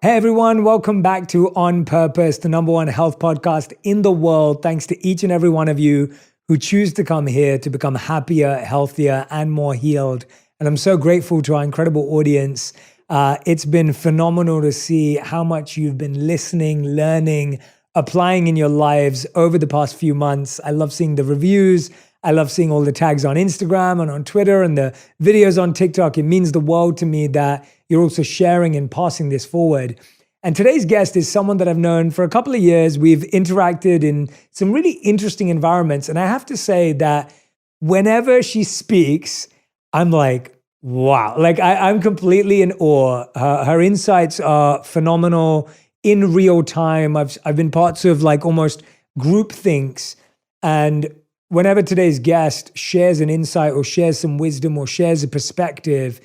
Hey everyone, welcome back to On Purpose, the number one health podcast in the world. Thanks to each and every one of you who choose to come here to become happier, healthier, and more healed. And I'm so grateful to our incredible audience. It's been phenomenal to see how much you've been listening, learning, applying in your lives over the past few months. I love seeing the reviews. I love seeing all the tags on Instagram and on Twitter and the videos on TikTok. It means the world to me that you're also sharing and passing this forward. And today's guest is someone that I've known for a couple of years. We've interacted in some really interesting environments. And I have to say that whenever she speaks, I'm like, wow. Like I'm completely in awe. Her insights are phenomenal in real time. I've been parts of like almost group thinks, and whenever today's guest shares an insight or shares some wisdom or shares a perspective,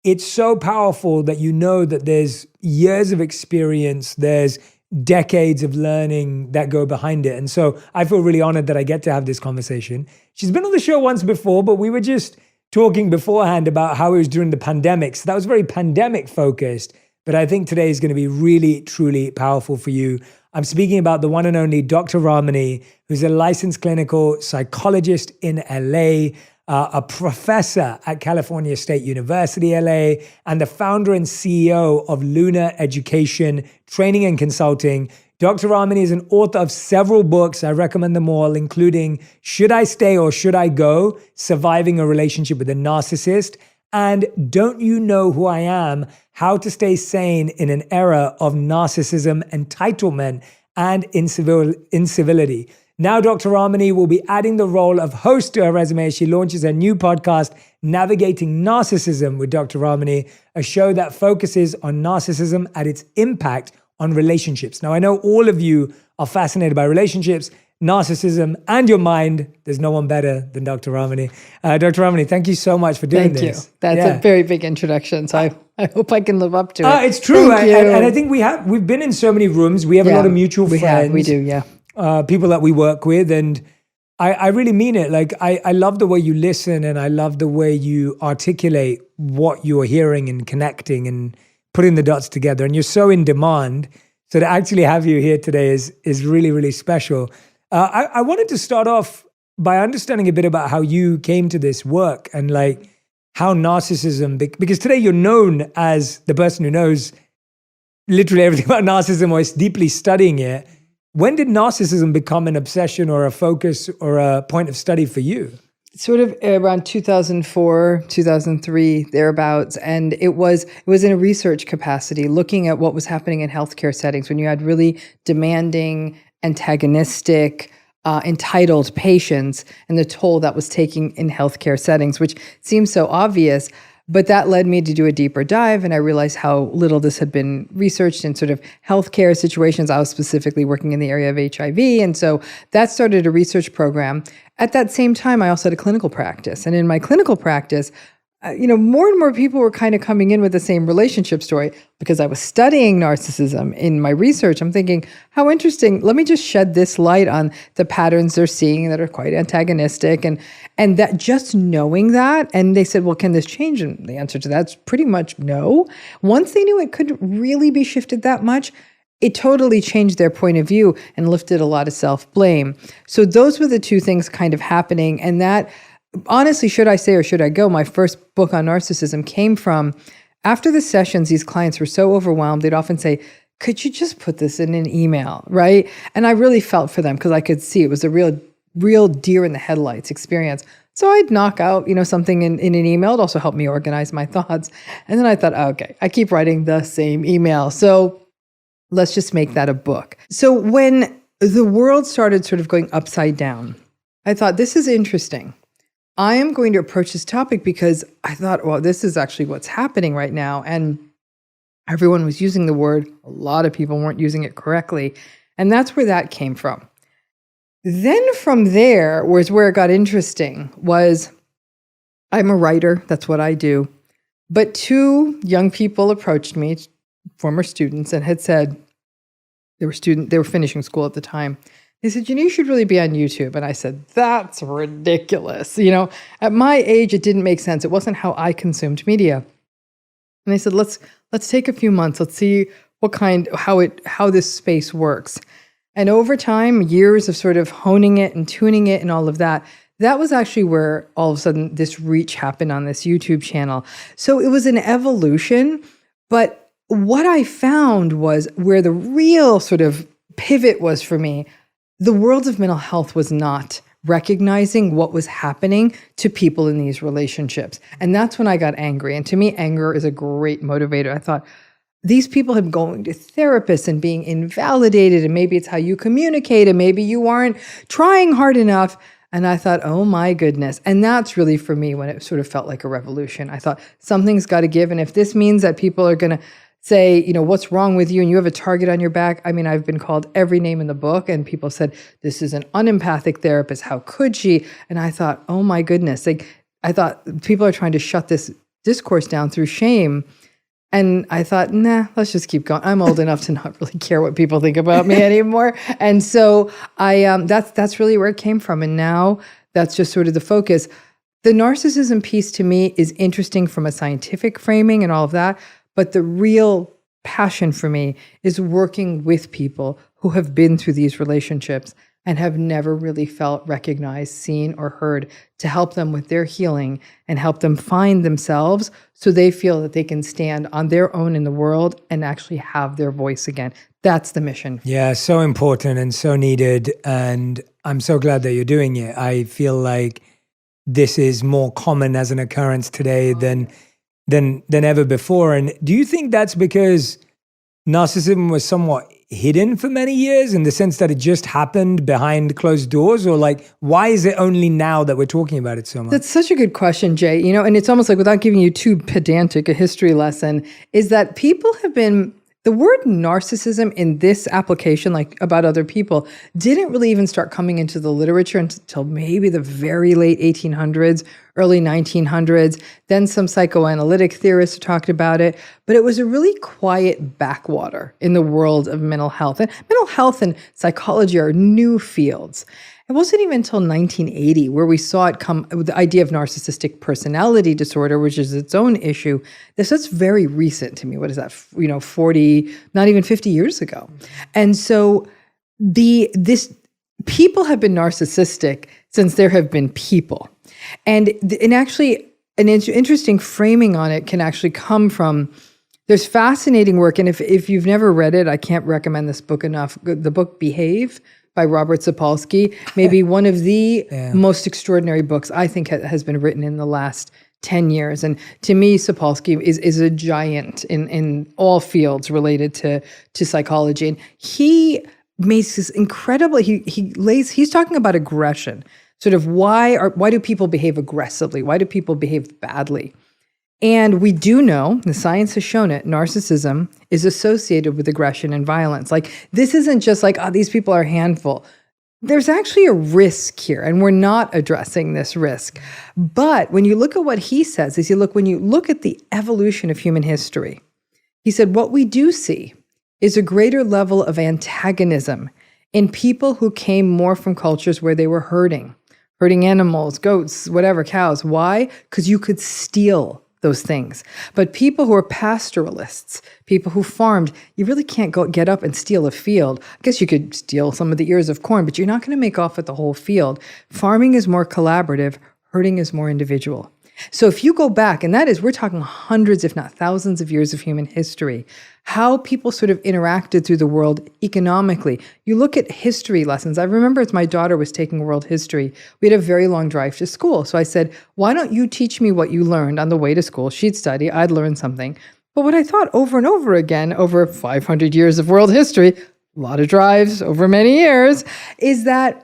it's so powerful that you know that there's years of experience, there's decades of learning that go behind it. And so I feel really honored that I get to have this conversation. She's been on the show once before, but we were just talking beforehand about how it was during the pandemic. So that was very pandemic focused. But I think today is going to be really, truly powerful for you. I'm speaking about the one and only Dr. Ramani, who's a licensed clinical psychologist in LA, a professor at California State University, LA, and the founder and CEO of Lunar Education, Training and Consulting. Dr. Ramani is an author of several books. I recommend them all, including Should I Stay or Should I Go? Surviving a Relationship with a Narcissist, and Don't You Know Who I Am? How to Stay Sane in an Era of Narcissism, Entitlement, and Incivility. Now, Dr. Ramani will be adding the role of host to her resume as she launches her new podcast, Navigating Narcissism with Dr. Ramani, a show that focuses on narcissism and its impact on relationships. Now, I know all of you are fascinated by relationships, narcissism, and your mind. There's no one better than Dr. Ramani. Dr. Ramani, thank you so much for doing this. Thank you. That's a very big introduction. So I hope I can live up to it. It's true. And I think we've been in so many rooms. We have a lot of mutual friends. We do, yeah. People that we work with. And I really mean it. Like, I love the way you listen, and I love the way you articulate what you're hearing and connecting and putting the dots together. And you're so in demand. So to actually have you here today is really, really special. I wanted to start off by understanding a bit about how you came to this work and like how narcissism, because today you're known as the person who knows literally everything about narcissism or is deeply studying it. When did narcissism become an obsession or a focus or a point of study for you? Sort of around 2004, 2003, thereabouts. And it was in a research capacity, looking at what was happening in healthcare settings when you had really demanding, antagonistic, entitled patients and the toll that was taking in healthcare settings, which seems so obvious. But that led me to do a deeper dive, and I realized how little this had been researched in sort of healthcare situations. I was specifically working in the area of HIV, and so that started a research program. At that same time, I also had a clinical practice, and in my clinical practice, more and more people were kind of coming in with the same relationship story because I was studying narcissism in my research. I'm thinking, how interesting. Let me just shed this light on the patterns they're seeing that are quite antagonistic. And that just knowing that, and they said, well, can this change? And the answer to that's pretty much no. Once they knew it couldn't really be shifted that much, it totally changed their point of view and lifted a lot of self-blame. So those were the two things kind of happening. And that, honestly, Should I Stay or Should I Go? My first book on narcissism came from, after the sessions, these clients were so overwhelmed, they'd often say, could you just put this in an email, right? And I really felt for them because I could see it was a real deer in the headlights experience. So I'd knock out, something in an email. It also helped me organize my thoughts. And then I thought, okay, I keep writing the same email. So let's just make that a book. So when the world started sort of going upside down, I thought, this is interesting. I am going to approach this topic because I thought, well, this is actually what's happening right now. And everyone was using the word. A lot of people weren't using it correctly. And that's where that came from. Then from there was where it got interesting was I'm a writer. That's what I do. But two young people approached me, former students, and had said, they were finishing school at the time. They said, you should really be on YouTube. And I said, that's ridiculous. At my age, it didn't make sense. It wasn't how I consumed media. And they said, let's take a few months. Let's see how this space works. And over time, years of sort of honing it and tuning it and all of that, that was actually where all of a sudden this reach happened on this YouTube channel. So it was an evolution, but what I found was where the real sort of pivot was for me, the world of mental health was not recognizing what was happening to people in these relationships. And that's when I got angry. And to me, anger is a great motivator. I thought, these people have been going to therapists and being invalidated, and maybe it's how you communicate, and maybe you aren't trying hard enough. And I thought, oh my goodness. And that's really for me when it sort of felt like a revolution. I thought something's got to give. And if this means that people are going to say, what's wrong with you and you have a target on your back. I mean, I've been called every name in the book and people said, this is an unempathic therapist. How could she? And I thought, oh my goodness. I thought people are trying to shut this discourse down through shame. And I thought, nah, let's just keep going. I'm old enough to not really care what people think about me anymore. And so that's really where it came from. And now that's just sort of the focus. The narcissism piece to me is interesting from a scientific framing and all of that. But the real passion for me is working with people who have been through these relationships and have never really felt recognized, seen, or heard, to help them with their healing and help them find themselves so they feel that they can stand on their own in the world and actually have their voice again. That's the mission. Yeah, so important and so needed. And I'm so glad that you're doing it. I feel like this is more common as an occurrence today than ever before. And do you think that's because narcissism was somewhat hidden for many years in the sense that it just happened behind closed doors? Or why is it only now that we're talking about it so much? That's such a good question, Jay. And it's almost like, without giving you too pedantic a history lesson, is that people have been, the word narcissism in this application, like about other people, didn't really even start coming into the literature until maybe the very late 1800s, early 1900s. Then some psychoanalytic theorists talked about it, but it was a really quiet backwater in the world of mental health. And mental health and psychology are new fields. It wasn't even until 1980 where we saw it come with the idea of narcissistic personality disorder, which is its own issue. That's very recent to me. What is that? 40, not even 50 years ago. And so people have been narcissistic since there have been people. And actually an interesting framing on it can actually come from, there's fascinating work. And if you've never read it, I can't recommend this book enough. The book Behave by Robert Sapolsky, maybe one of the most extraordinary books I think has been written in the last 10 years. And to me, Sapolsky is a giant in all fields related to psychology. And he makes this incredible, he's talking about aggression, sort of why do people behave aggressively? Why do people behave badly? And we do know, the science has shown it, narcissism is associated with aggression and violence. This isn't just these people are a handful. There's actually a risk here, and we're not addressing this risk. But when you look at what he says, when you look at the evolution of human history, he said, what we do see is a greater level of antagonism in people who came more from cultures where they were herding animals, goats, whatever, cows. Why? Because you could steal those things. But people who are pastoralists, people who farmed, you really can't get up and steal a field. I guess you could steal some of the ears of corn, but you're not going to make off with the whole field. Farming is more collaborative. Herding is more individual. So if you go back, and that is, we're talking hundreds, if not thousands of years of human history, how people sort of interacted through the world economically. You look at history lessons. I remember as my daughter was taking world history, we had a very long drive to school. So I said, why don't you teach me what you learned on the way to school? She'd study, I'd learn something. But what I thought over and over again, over 500 years of world history, a lot of drives over many years, is that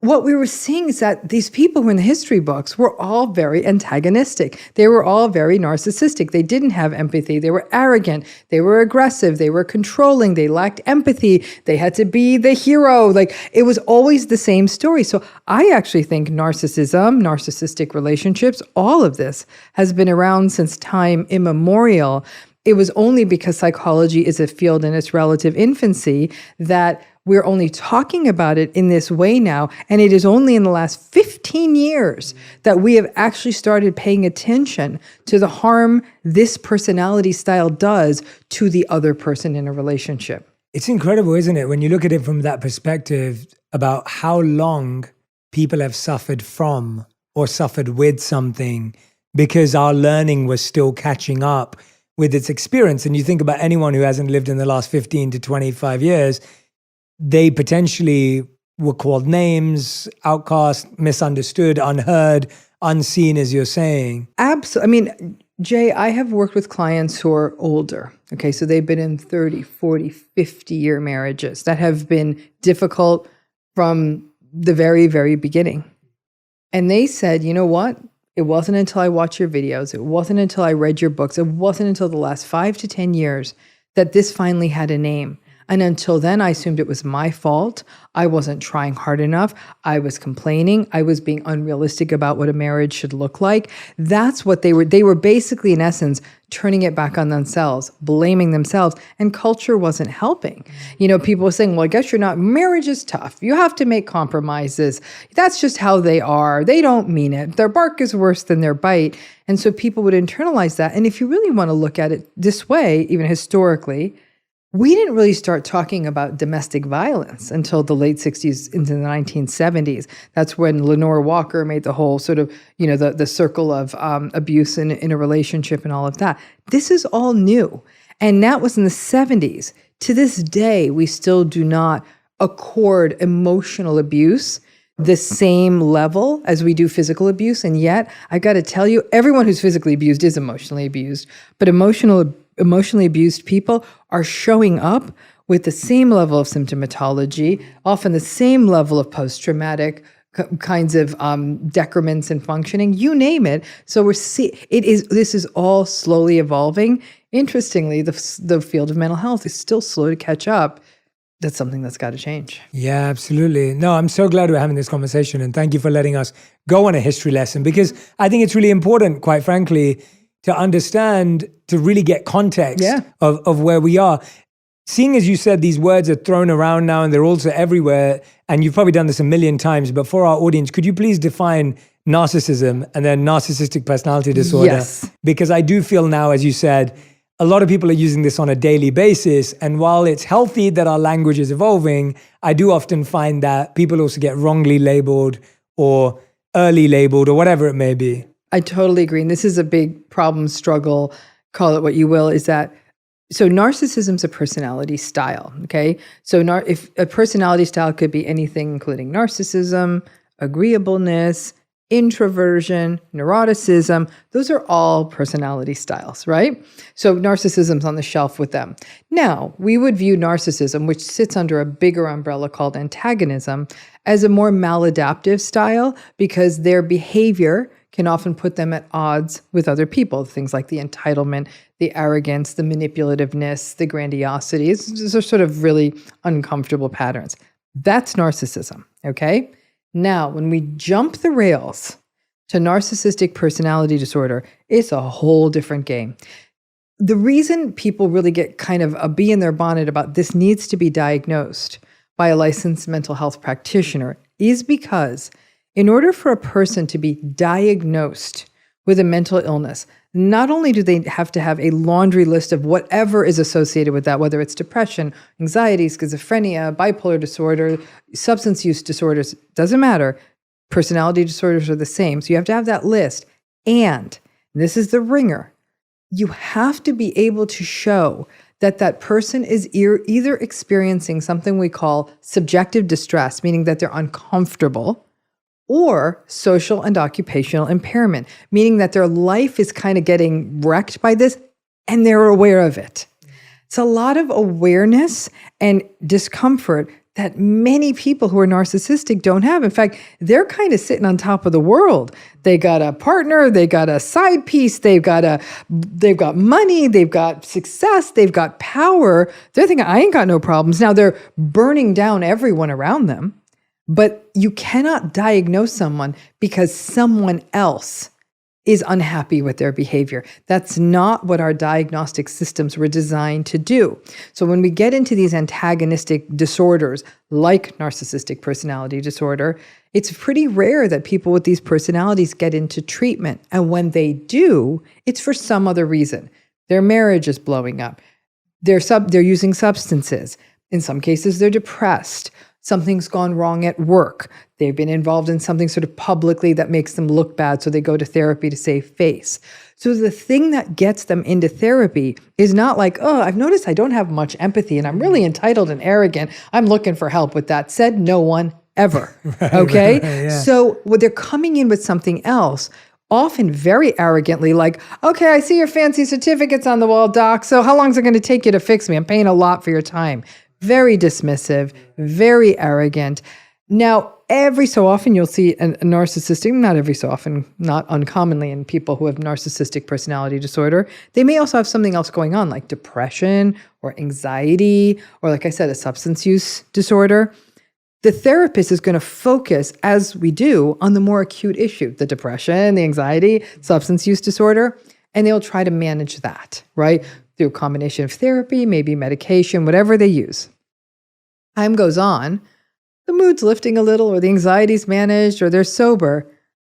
what we were seeing is that these people who were in the history books were all very antagonistic. They were all very narcissistic. They didn't have empathy. They were arrogant. They were aggressive. They were controlling. They lacked empathy. They had to be the hero. It was always the same story. So I actually think narcissism, narcissistic relationships, all of this has been around since time immemorial. It was only because psychology is a field in its relative infancy that we're only talking about it in this way now. And it is only in the last 15 years that we have actually started paying attention to the harm this personality style does to the other person in a relationship. It's incredible, isn't it? When you look at it from that perspective about how long people have suffered from or suffered with something because our learning was still catching up with its experience. And you think about anyone who hasn't lived in the last 15 to 25 years, they potentially were called names, outcast, misunderstood, unheard, unseen, as you're saying. Absolutely. I mean, Jay, I have worked with clients who are older. Okay, so they've been in 30, 40, 50-year marriages that have been difficult from the very, very beginning. And they said, you know what? It wasn't until I watched your videos, it wasn't until I read your books, it wasn't until the last 5 to 10 years that this finally had a name. And until then, I assumed it was my fault. I wasn't trying hard enough. I was complaining. I was being unrealistic about what a marriage should look like. That's what they were. They were basically, in essence, turning it back on themselves, blaming themselves, and culture wasn't helping. You know, people were saying, well, I guess you're not, marriage is tough. You have to make compromises. That's just how they are. They don't mean it. Their bark is worse than their bite. And so people would internalize that. And if you really want to look at it this way, even historically, we didn't really start talking about domestic violence until the late 60s into the 1970s. That's when Lenore Walker made the whole sort of, you know, the circle of abuse in a relationship and all of that. This is all new. And that was in the 70s. To this day, we still do not accord emotional abuse the same level as we do physical abuse. And yet, I got to tell you, everyone who's physically abused is emotionally abused. But emotionally abused people are showing up with the same level of symptomatology, often the same level of post-traumatic kinds of decrements in functioning, you name it. So this is all slowly evolving. Interestingly, the field of mental health is still slow to catch up. That's something that's got to change. Yeah, absolutely. No, I'm so glad we're having this conversation, and thank you for letting us go on a history lesson, because I think it's really important, quite frankly, to understand, to really get context of where we are. Seeing as you said, these words are thrown around now and they're also everywhere, and you've probably done this a million times, but for our audience, could you please define narcissism and then narcissistic personality disorder? Yes. Because I do feel now, as you said, a lot of people are using this on a daily basis. And while it's healthy that our language is evolving, I do often find that people also get wrongly labeled or early labeled or whatever it may be. I totally agree. And this is a big problem, struggle, call it what you will, is that, so narcissism is a personality style, okay? So if a personality style could be anything, including narcissism, agreeableness, introversion, neuroticism, those are all personality styles, right? So narcissism's on the shelf with them. Now, we would view narcissism, which sits under a bigger umbrella called antagonism, as a more maladaptive style, because their behavior can often put them at odds with other people. Things like the entitlement, the arrogance, the manipulativeness, the grandiosity. These are sort of really uncomfortable patterns. That's narcissism, okay? Now, when we jump the rails to narcissistic personality disorder, it's a whole different game. The reason people really get kind of a bee in their bonnet about this needs to be diagnosed by a licensed mental health practitioner is because in order for a person to be diagnosed with a mental illness, not only do they have to have a laundry list of whatever is associated with that, whether it's depression, anxiety, schizophrenia, bipolar disorder, substance use disorders, doesn't matter. Personality disorders are the same. So you have to have that list. And this is the ringer. You have to be able to show that that person is either experiencing something we call subjective distress, meaning that they're uncomfortable, or social and occupational impairment, meaning that their life is kind of getting wrecked by this and they're aware of it. It's a lot of awareness and discomfort that many people who are narcissistic don't have. In fact, they're kind of sitting on top of the world. They got a partner, they got a side piece, they've got money, they've got success, they've got power. They're thinking, I ain't got no problems. Now they're burning down everyone around them. But you cannot diagnose someone because someone else is unhappy with their behavior. That's not what our diagnostic systems were designed to do. So when we get into these antagonistic disorders, like narcissistic personality disorder, it's pretty rare that people with these personalities get into treatment. And when they do, it's for some other reason. Their marriage is blowing up. They're using substances. In some cases, they're depressed. Something's gone wrong at work. They've been involved in something sort of publicly that makes them look bad, so they go to therapy to save face. So the thing that gets them into therapy is not like, oh, I've noticed I don't have much empathy and I'm really entitled and arrogant. I'm looking for help with that. Said no one ever. Okay? Right, yeah. So when they're coming in with something else, often very arrogantly, like, okay, I see your fancy certificates on the wall, doc. So how long is it going to take you to fix me? I'm paying a lot for your time. Very dismissive, very arrogant. Now, every so often you'll see a narcissistic, not every so often, not uncommonly in people who have narcissistic personality disorder, they may also have something else going on like depression or anxiety, or like I said, a substance use disorder. The therapist is going to focus, as we do, on the more acute issue, the depression, the anxiety, substance use disorder, and they'll try to manage that, right? Through a combination of therapy, maybe medication, whatever they use. Time goes on, the mood's lifting a little, or the anxiety's managed, or they're sober,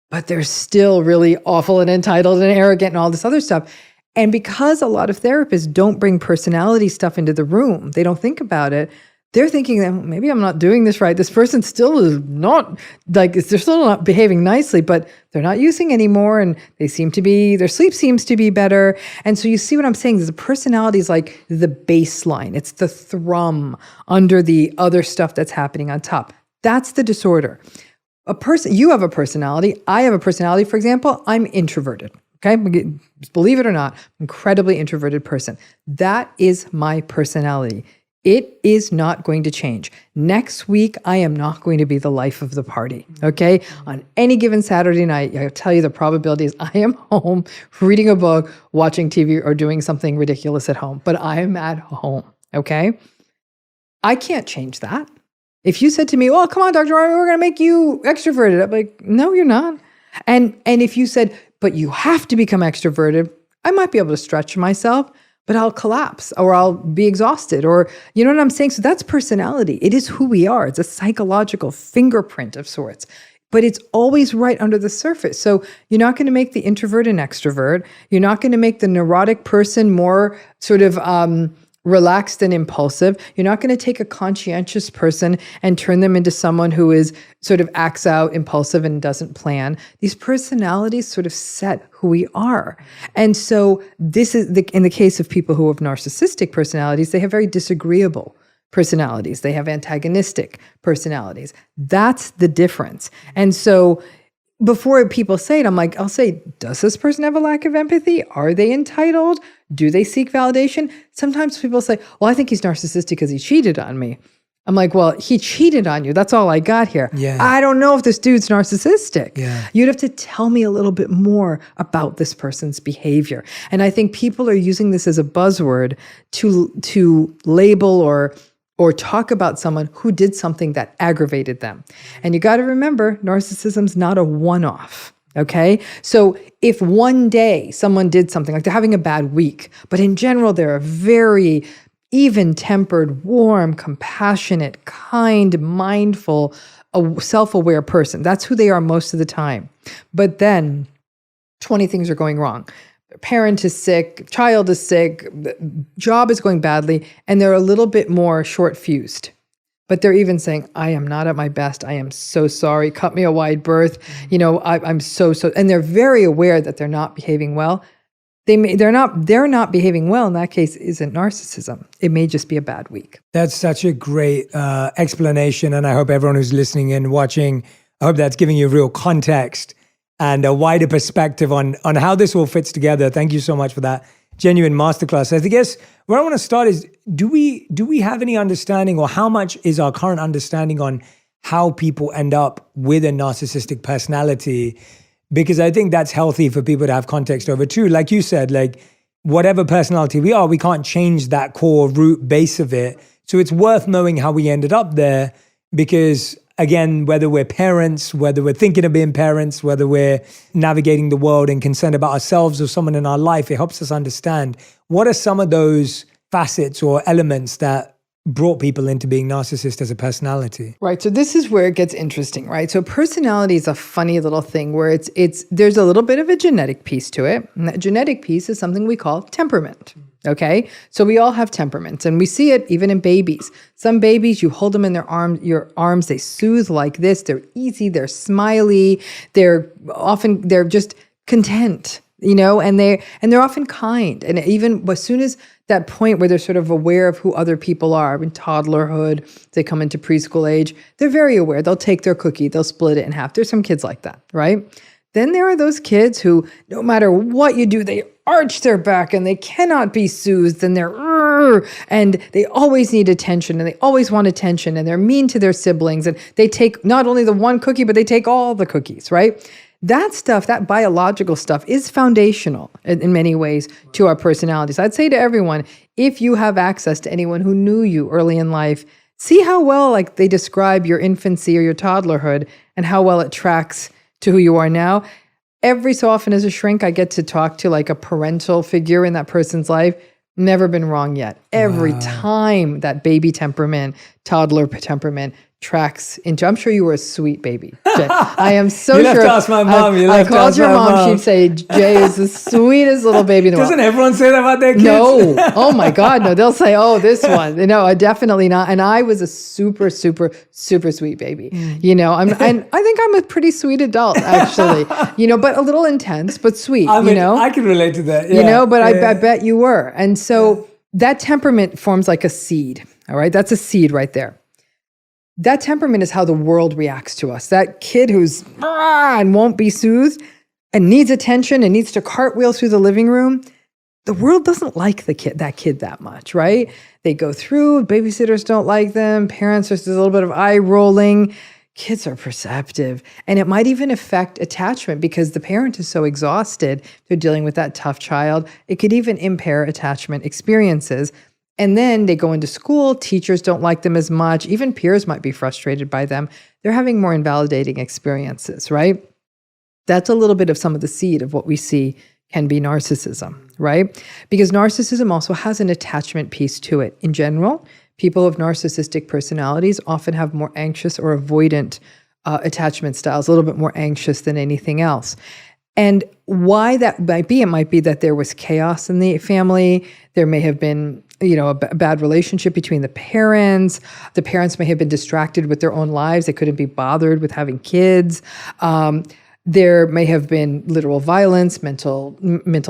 but they're still really awful and entitled and arrogant and all this other stuff. And because a lot of therapists don't bring personality stuff into the room, they don't think about it, they're thinking that maybe I'm not doing this right. This person still is not, like, they're still not behaving nicely, but they're not using anymore. And they seem to be, their sleep seems to be better. And so you see what I'm saying is the personality is like the baseline. It's the thrum under the other stuff that's happening on top. That's the disorder. You have a personality. I have a personality. For example, I'm introverted. Okay. Believe it or not, incredibly introverted person. That is my personality. It is not going to change. Next week, I am not going to be the life of the party, okay? On any given Saturday night, I tell you the probability is I am home reading a book, watching TV, or doing something ridiculous at home, but I am at home, okay? I can't change that. If you said to me, well, come on, Dr. Ryan, we're going to make you extroverted. I'm like, no, you're not. And if you said, but you have to become extroverted, I might be able to stretch myself, but I'll collapse or I'll be exhausted, or you know what I'm saying? So that's personality. It is who we are. It's a psychological fingerprint of sorts, but it's always right under the surface. So you're not going to make the introvert an extrovert. You're not going to make the neurotic person more sort of relaxed and impulsive. You're not going to take a conscientious person and turn them into someone who is sort of acts out, impulsive, and doesn't plan. These personalities sort of set who we are. And so this is in the case of people who have narcissistic personalities, they have very disagreeable personalities. They have antagonistic personalities. That's the difference. And so before people say it, I'll say, does this person have a lack of empathy? Are they entitled? Do they seek validation? Sometimes people say, well, I think he's narcissistic because he cheated on me. I'm like, well, he cheated on you. That's all I got here. Yeah. I don't know if this dude's narcissistic. Yeah. You'd have to tell me a little bit more about this person's behavior. And I think people are using this as a buzzword to label or talk about someone who did something that aggravated them. And you got to remember, narcissism's not a one-off, okay? So if one day someone did something, like they're having a bad week, but in general, they're a very even-tempered, warm, compassionate, kind, mindful, self-aware person. That's who they are most of the time. But then 20 things are going wrong. Their parent is sick, child is sick, job is going badly, and they're a little bit more short-fused. But they're even saying, I am not at my best. I am so sorry. Cut me a wide berth. You know, I'm so, and they're very aware that they're not behaving well. They're not behaving well. In that case, isn't narcissism. It may just be a bad week. That's such a great explanation. And I hope everyone who's listening and watching, I hope that's giving you real context and a wider perspective on how this all fits together. Thank you so much for that genuine masterclass. I guess where I want to start is, do we have any understanding, or how much is our current understanding on how people end up with a narcissistic personality? Because I think that's healthy for people to have context over too. Like you said, like whatever personality we are, we can't change that core root base of it. So it's worth knowing how we ended up there, because again, whether we're parents, whether we're thinking of being parents, whether we're navigating the world and concerned about ourselves or someone in our life, it helps us understand what are some of those facets or elements that brought people into being narcissist as a personality. Right. So this is where it gets interesting, right? So personality is a funny little thing where there's a little bit of a genetic piece to it. And that genetic piece is something we call temperament. Okay. So we all have temperaments, and we see it even in babies. Some babies, you hold them in your arms, they soothe like this. They're easy. They're smiley. They're just content, and they're often kind. And even as soon as that point where they're sort of aware of who other people are, in toddlerhood, they come into preschool age, they're very aware. They'll take their cookie, they'll split it in half. There's some kids like that, right? Then there are those kids who, no matter what you do, they arch their back and they cannot be soothed, and and they always need attention, and they always want attention, and they're mean to their siblings, and they take not only the one cookie, but they take all the cookies, right? That stuff, that biological stuff, is foundational in many ways to our personalities. I'd say to everyone, if you have access to anyone who knew you early in life, see how well they describe your infancy or your toddlerhood and how well it tracks to who you are now. Every so often as a shrink, I get to talk to a parental figure in that person's life. Never been wrong yet. Every time that baby temperament, toddler temperament tracks into, I'm sure you were a sweet baby, Jay. I am so you sure. Left to ask my mom. I called your mom. She'd say, Jay is the sweetest little baby in the world. Doesn't everyone say that about their kids? No. Oh my God, no. They'll say, oh, this one. Definitely not. And I was a super, super, super sweet baby. And I think I'm a pretty sweet adult, actually. But a little intense, but sweet. I can relate to that. Yeah. But I bet you were. And so that temperament forms like a seed. All right, that's a seed right there. That temperament is how the world reacts to us. That kid who's and won't be soothed and needs attention and needs to cartwheel through the living room, the world doesn't like that kid that much, right? They go through, babysitters don't like them, parents, there's a little bit of eye rolling. Kids are perceptive, and it might even affect attachment because the parent is so exhausted, they're dealing with that tough child. It could even impair attachment experiences. And then they go into school, teachers don't like them as much, even peers might be frustrated by them. They're having more invalidating experiences, right? That's a little bit of some of the seed of what we see can be narcissism, right? Because narcissism also has an attachment piece to it. In general, people with narcissistic personalities often have more anxious or avoidant attachment styles, a little bit more anxious than anything else. And why that might be, it might be that there was chaos in the family. There may have been, a bad relationship between the parents. The parents may have been distracted with their own lives. They couldn't be bothered with having kids. There may have been literal violence, mental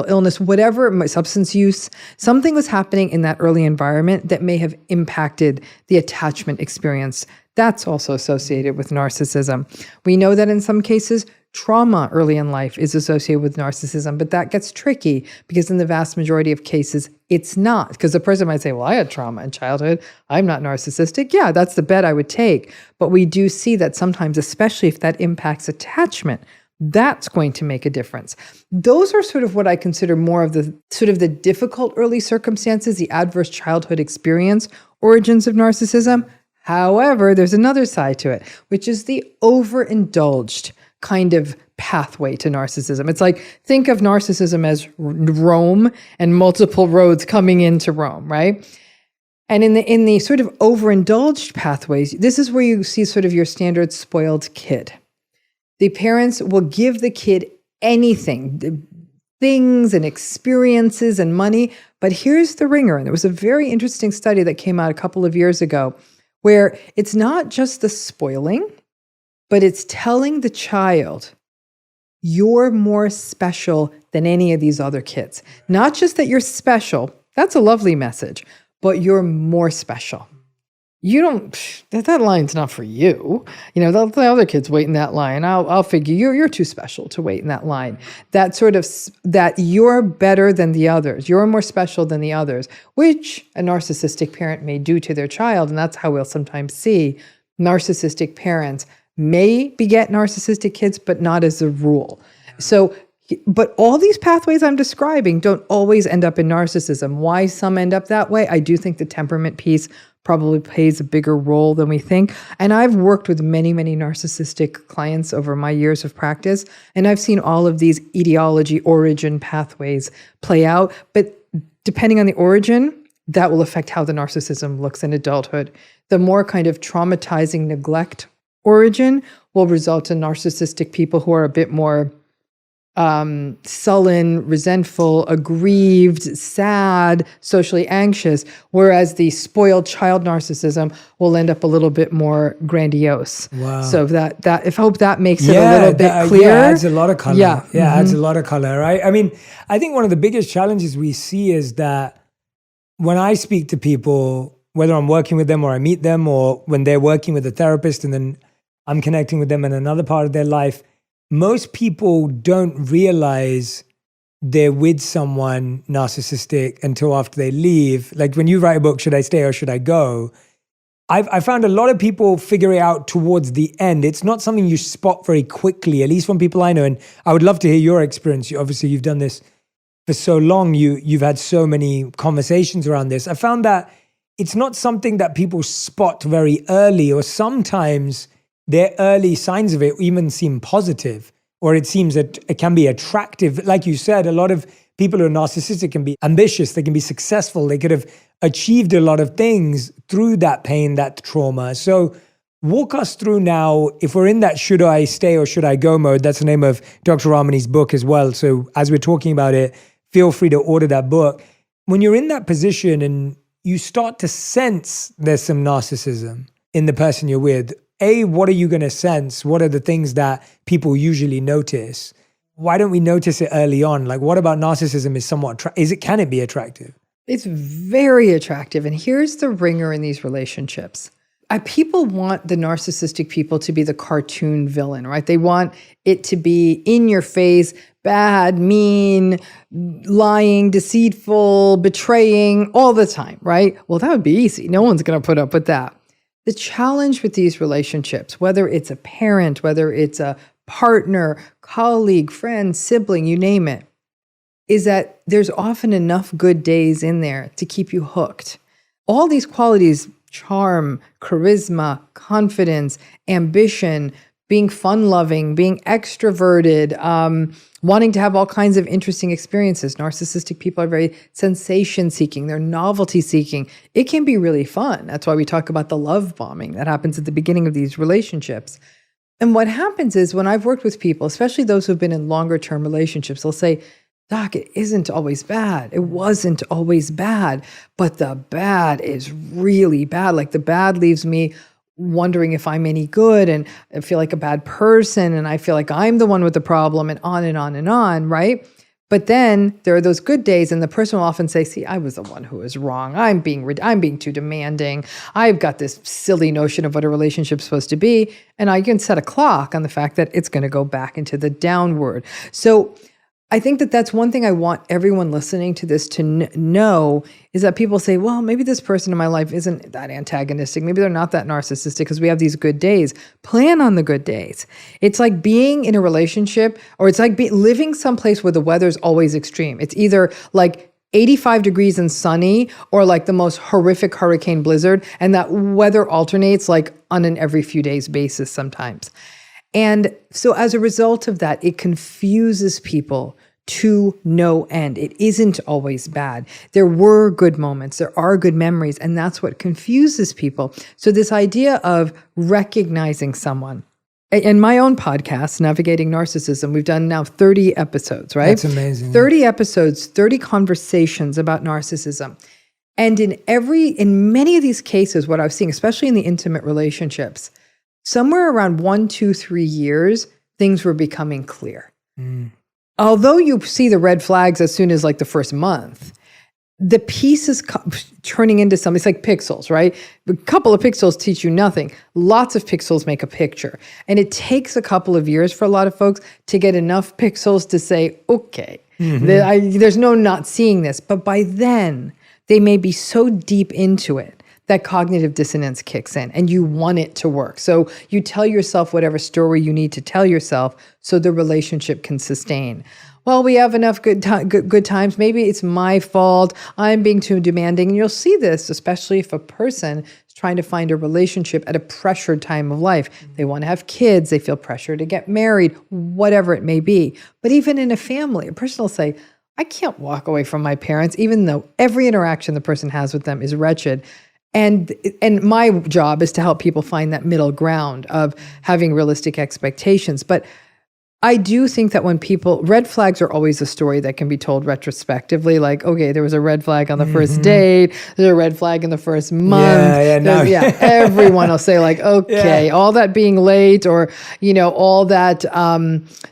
illness, whatever, substance use. Something was happening in that early environment that may have impacted the attachment experience. That's also associated with narcissism. We know that in some cases, trauma early in life is associated with narcissism, but that gets tricky because in the vast majority of cases, it's not. Because the person might say, well, I had trauma in childhood. I'm not narcissistic. Yeah, that's the bet I would take. But we do see that sometimes, especially if that impacts attachment, that's going to make a difference. Those are sort of what I consider more of the difficult early circumstances, the adverse childhood experience, origins of narcissism. However, there's another side to it, which is the overindulged kind of pathway to narcissism. It's like, think of narcissism as Rome and multiple roads coming into Rome, right? And in the sort of overindulged pathways, this is where you see sort of your standard spoiled kid. The parents will give the kid anything, things and experiences and money, but here's the ringer. And there was a very interesting study that came out a couple of years ago where it's not just the spoiling, but it's telling the child, you're more special than any of these other kids. Not just that you're special, that's a lovely message, but you're more special. You don't, that line's not for you. The other kids wait in that line. I'll figure you're too special to wait in that line. That sort of, that you're better than the others. You're more special than the others, which a narcissistic parent may do to their child. And that's how we'll sometimes see narcissistic parents may beget narcissistic kids, but not as a rule. So But all these pathways I'm describing don't always end up in narcissism. Why some end up that way, I do think the temperament piece probably plays a bigger role than we think. And I've worked with many, many narcissistic clients over my years of practice, and I've seen all of these etiology origin pathways play out. But depending on the origin, that will affect how the narcissism looks in adulthood. The more kind of traumatizing neglect origin will result in narcissistic people who are a bit more sullen, resentful, aggrieved, sad, socially anxious, whereas the spoiled child narcissism will end up a little bit more grandiose. Wow. So I hope that makes it a little bit clearer. Yeah, adds a lot of color. Yeah. Adds a lot of color, right? I mean, I think one of the biggest challenges we see is that when I speak to people, whether I'm working with them or I meet them, or when they're working with a therapist and then I'm connecting with them in another part of their life, most people don't realize they're with someone narcissistic until after they leave. Like when you write a book, Should I Stay or Should I Go? I found a lot of people figure it out towards the end. It's not something you spot very quickly, at least from people I know. And I would love to hear your experience. Obviously, you've done this for so long. You've had so many conversations around this. I found that it's not something that people spot very early, or sometimes their early signs of it even seem positive, or it seems that it can be attractive. Like you said, a lot of people who are narcissistic can be ambitious, they can be successful, they could have achieved a lot of things through that pain, that trauma. So walk us through now, if we're in that should I stay or should I go mode. That's the name of Dr. Ramani's book as well. So as we're talking about it, feel free to order that book. When you're in that position and you start to sense there's some narcissism in the person you're with, what are you going to sense? What are the things that people usually notice? Why don't we notice it early on? Like, what about narcissism is somewhat, can it be attractive? It's very attractive. And here's the ringer in these relationships. People want the narcissistic people to be the cartoon villain, right? They want it to be in your face, bad, mean, lying, deceitful, betraying all the time, right? Well, that would be easy. No one's going to put up with that. The challenge with these relationships, whether it's a parent, whether it's a partner, colleague, friend, sibling, you name it, is that there's often enough good days in there to keep you hooked. All these qualities, charm, charisma, confidence, ambition, being fun-loving, being extroverted, wanting to have all kinds of interesting experiences. Narcissistic people are very sensation-seeking. They're novelty-seeking. It can be really fun. That's why we talk about the love bombing that happens at the beginning of these relationships. And what happens is when I've worked with people, especially those who've been in longer-term relationships, they'll say, Doc, it isn't always bad. It wasn't always bad, but the bad is really bad. Like the bad leaves me wondering if I'm any good, and I feel like a bad person, and I feel like I'm the one with the problem, and on and on and on, right? But then there are those good days, and the person will often say, see, I was the one who was wrong. I'm being too demanding. I've got this silly notion of what a relationship's supposed to be, and I can set a clock on the fact that it's going to go back into the downward. So I think that that's one thing I want everyone listening to this to know, is that people say, well, maybe this person in my life isn't that antagonistic. Maybe they're not that narcissistic because we have these good days. Plan on the good days. It's like being in a relationship, or it's like living someplace where the weather's always extreme. It's either like 85 degrees and sunny, or like the most horrific hurricane blizzard. And that weather alternates like on an every few days basis sometimes. And so as a result of that, it confuses people to no end. It isn't always bad. There were good moments. There are good memories. And that's what confuses people. So this idea of recognizing someone. In my own podcast, Navigating Narcissism, we've done now 30 episodes, right? That's amazing. 30 episodes, 30 conversations about narcissism. And in many of these cases, what I've seen, especially in the intimate relationships, somewhere around 1, 2, 3 years, things were becoming clear. Although you see the red flags as soon as like the first month, the pieces turning into something. It's like pixels, right? A couple of pixels teach you nothing. Lots of pixels make a picture. And it takes a couple of years for a lot of folks to get enough pixels to say, okay, there's no not seeing this. But by then, they may be so deep into it that cognitive dissonance kicks in and you want it to work. So you tell yourself whatever story you need to tell yourself so the relationship can sustain. Well, we have enough good times. Maybe it's my fault. I'm being too demanding. And you'll see this, especially if a person is trying to find a relationship at a pressured time of life. They want to have kids. They feel pressure to get married, whatever it may be. But even in a family, a person will say, I can't walk away from my parents, even though every interaction the person has with them is wretched. And my job is to help people find that middle ground of having realistic expectations. But I do think that when red flags are always a story that can be told retrospectively. Like, okay, there was a red flag on the first date. There's a red flag in the first month. Everyone will say like, okay, all that being late or, all that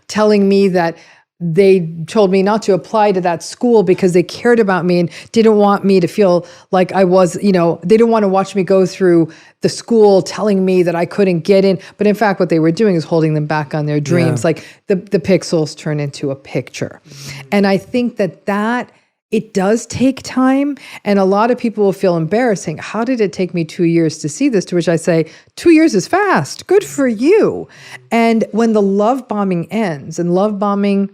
telling me that they told me not to apply to that school because they cared about me and didn't want me to feel like I was, they didn't want to watch me go through the school telling me that I couldn't get in. But in fact, what they were doing is holding them back on their dreams. Yeah. Like the pixels turn into a picture. And I think that it does take time. And a lot of people will feel embarrassing. How did it take me 2 years to see this? To which I say, 2 years is fast. Good for you. And when the love bombing ends, and love bombing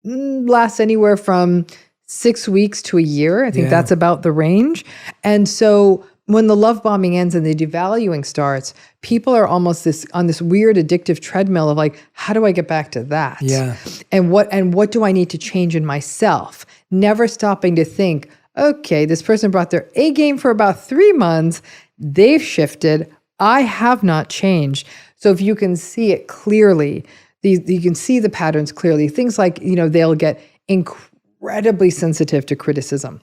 lasts anywhere from 6 weeks to a year. I think that's about the range. And so when the love bombing ends and the devaluing starts, people are almost on this weird addictive treadmill of like, how do I get back to that? Yeah. And what do I need to change in myself? Never stopping to think, okay, this person brought their A game for about 3 months. They've shifted. I have not changed. So if you can see it clearly, you can see the patterns clearly. Things like, they'll get incredibly sensitive to criticism.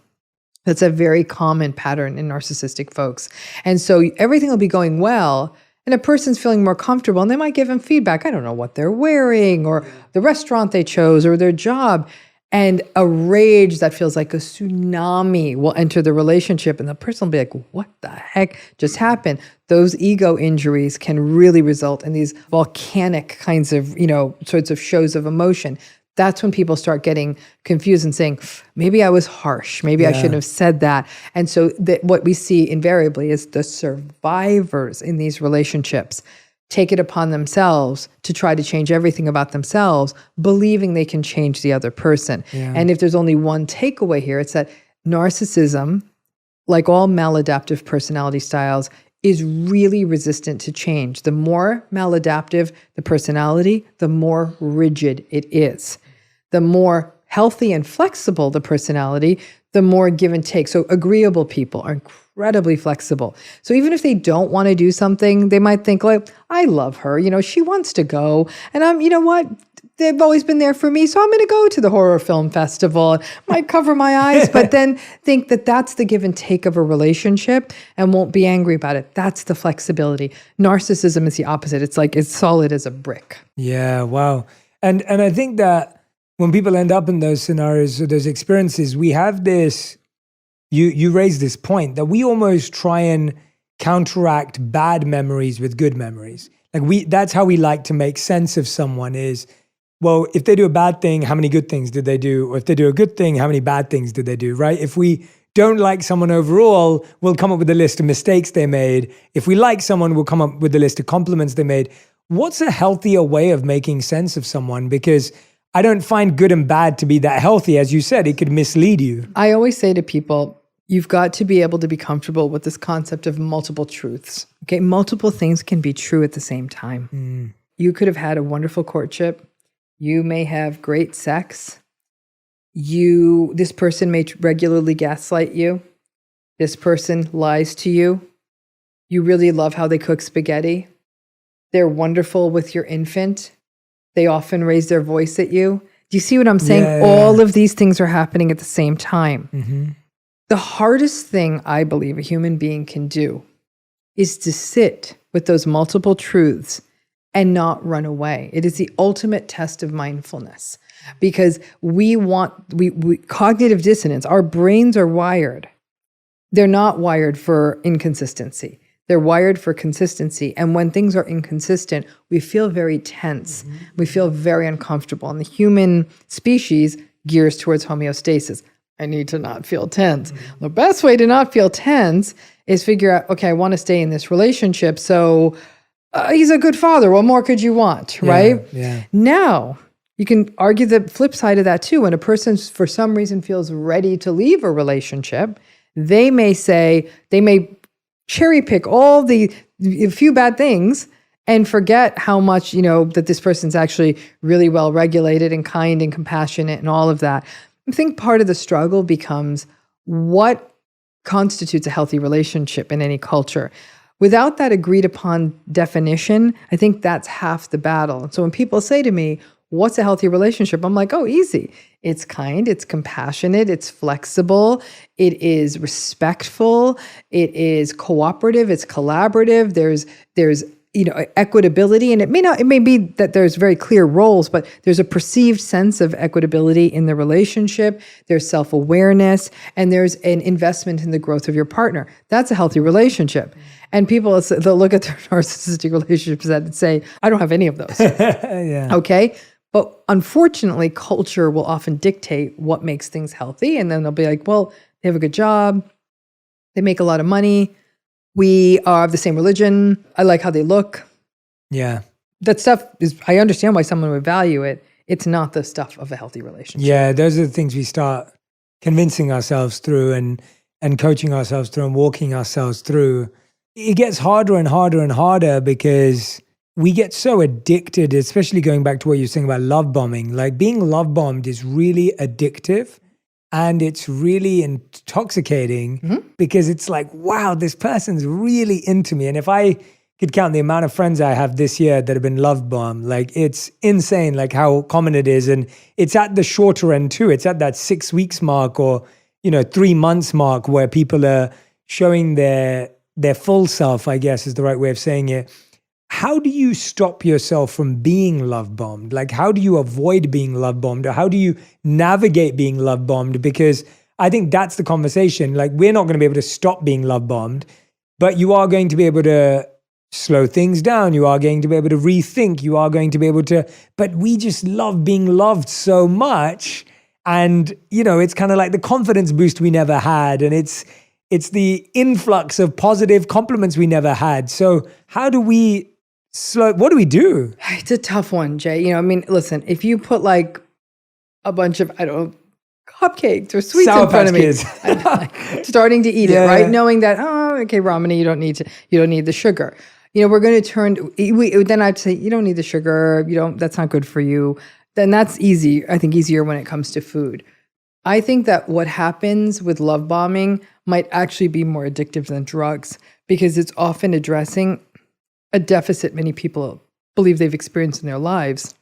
That's a very common pattern in narcissistic folks. And so everything will be going well, and a person's feeling more comfortable, and they might give them feedback. I don't know what they're wearing, or the restaurant they chose, or their job. And a rage that feels like a tsunami will enter the relationship, and the person will be like, what the heck just happened? Those ego injuries can really result in these volcanic kinds of, sorts of shows of emotion. That's when people start getting confused and saying, maybe I was harsh. Maybe I shouldn't have said that. And so what we see invariably is the survivors in these relationships take it upon themselves to try to change everything about themselves, believing they can change the other person. Yeah. And if there's only one takeaway here, it's that narcissism, like all maladaptive personality styles, is really resistant to change. The more maladaptive the personality, the more rigid it is. The more healthy and flexible the personality, the more give and take. So agreeable people are incredibly flexible. So even if they don't want to do something, they might think like, I love her, she wants to go. And I'm, they've always been there for me. So I'm going to go to the horror film festival, might cover my eyes, but then think that that's the give and take of a relationship and won't be angry about it. That's the flexibility. Narcissism is the opposite. It's like, it's solid as a brick. Yeah. Wow. And I think that when people end up in those scenarios or those experiences, we have this, you raise this point that we almost try and counteract bad memories with good memories. Like that's how we like to make sense of someone is, well, if they do a bad thing, how many good things did they do? Or if they do a good thing, how many bad things did they do, right? If we don't like someone overall, we'll come up with a list of mistakes they made. If we like someone, we'll come up with a list of compliments they made. What's a healthier way of making sense of someone? Because I don't find good and bad to be that healthy. As you said, it could mislead you. I always say to people, you've got to be able to be comfortable with this concept of multiple truths. Okay, multiple things can be true at the same time. You could have had a wonderful courtship. You may have great sex. This person may regularly gaslight you. This person lies to you. You really love how they cook spaghetti. They're wonderful with your infant. They often raise their voice at you. Do you see what I'm saying? Yeah. All of these things are happening at the same time. Mm-hmm. The hardest thing I believe a human being can do is to sit with those multiple truths and not run away. It is the ultimate test of mindfulness because we cognitive dissonance, our brains are wired. They're not wired for inconsistency. They're wired for consistency. And when things are inconsistent, we feel very tense. Mm-hmm. We feel very uncomfortable. And the human species gears towards homeostasis. I need to not feel tense. Mm-hmm. The best way to not feel tense is figure out, okay, I want to stay in this relationship. So he's a good father. What more could you want, right? Yeah. Now, you can argue the flip side of that too. When a person for some reason feels ready to leave a relationship, they may cherry pick all the few bad things and forget how much, that this person's actually really well regulated and kind and compassionate and all of that. I think part of the struggle becomes what constitutes a healthy relationship in any culture. Without that agreed upon definition, I think that's half the battle. So when people say to me, what's a healthy relationship? I'm like, oh, easy. It's kind, it's compassionate, it's flexible, it is respectful, it is cooperative, it's collaborative, there's equitability, and it may be that there's very clear roles, but there's a perceived sense of equitability in the relationship, there's self-awareness, and there's an investment in the growth of your partner. That's a healthy relationship. And people, they'll look at their narcissistic relationships and say, I don't have any of those. Yeah. Okay? But unfortunately, culture will often dictate what makes things healthy. And then they'll be like, well, they have a good job. They make a lot of money. We are of the same religion. I like how they look. Yeah. That stuff I understand why someone would value it. It's not the stuff of a healthy relationship. Yeah, those are the things we start convincing ourselves through and coaching ourselves through and walking ourselves through. It gets harder and harder and harder because we get so addicted, especially going back to what you're saying about love bombing. Like being love bombed is really addictive and it's really intoxicating because it's like, wow, this person's really into me. And if I could count the amount of friends I have this year that have been love bombed, like it's insane, like how common it is. And it's at the shorter end too. It's at that 6 weeks mark or, 3 months mark where people are showing their full self, I guess is the right way of saying it. How do you stop yourself from being love bombed? Like, how do you avoid being love bombed? Or how do you navigate being love bombed? Because I think that's the conversation. Like, we're not going to be able to stop being love bombed, but you are going to be able to slow things down. You are going to be able to rethink. You are going to be able to, but we just love being loved so much. And, it's kind of like the confidence boost we never had. And it's the influx of positive compliments we never had. So how do we what do we do? It's a tough one, Jay. Listen, if you put like a bunch of, cupcakes or sweets Sour in front of me, Patch I'm like starting to eat it, right? Knowing that, okay, Ramani, you don't need the sugar. We're going to then I'd say, you don't need the sugar. That's not good for you. Then that's easy. I think easier when it comes to food. I think that what happens with love bombing might actually be more addictive than drugs because it's often addressing a deficit many people believe they've experienced in their lives,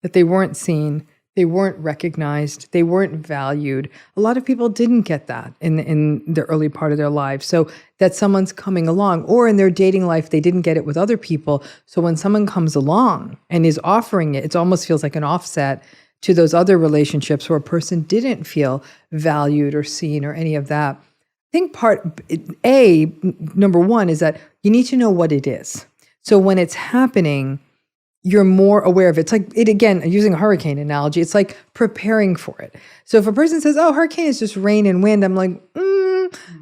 that they weren't seen, they weren't recognized, they weren't valued. A lot of people didn't get that in the early part of their lives. So that someone's coming along, or in their dating life, they didn't get it with other people. So when someone comes along and is offering it, it almost feels like an offset to those other relationships where a person didn't feel valued or seen or any of that. I think number one is that you need to know what it is. So when it's happening, you're more aware of it. It's like it, again, using a hurricane analogy, it's like preparing for it. So if a person says, oh, hurricane is just rain and wind, I'm like,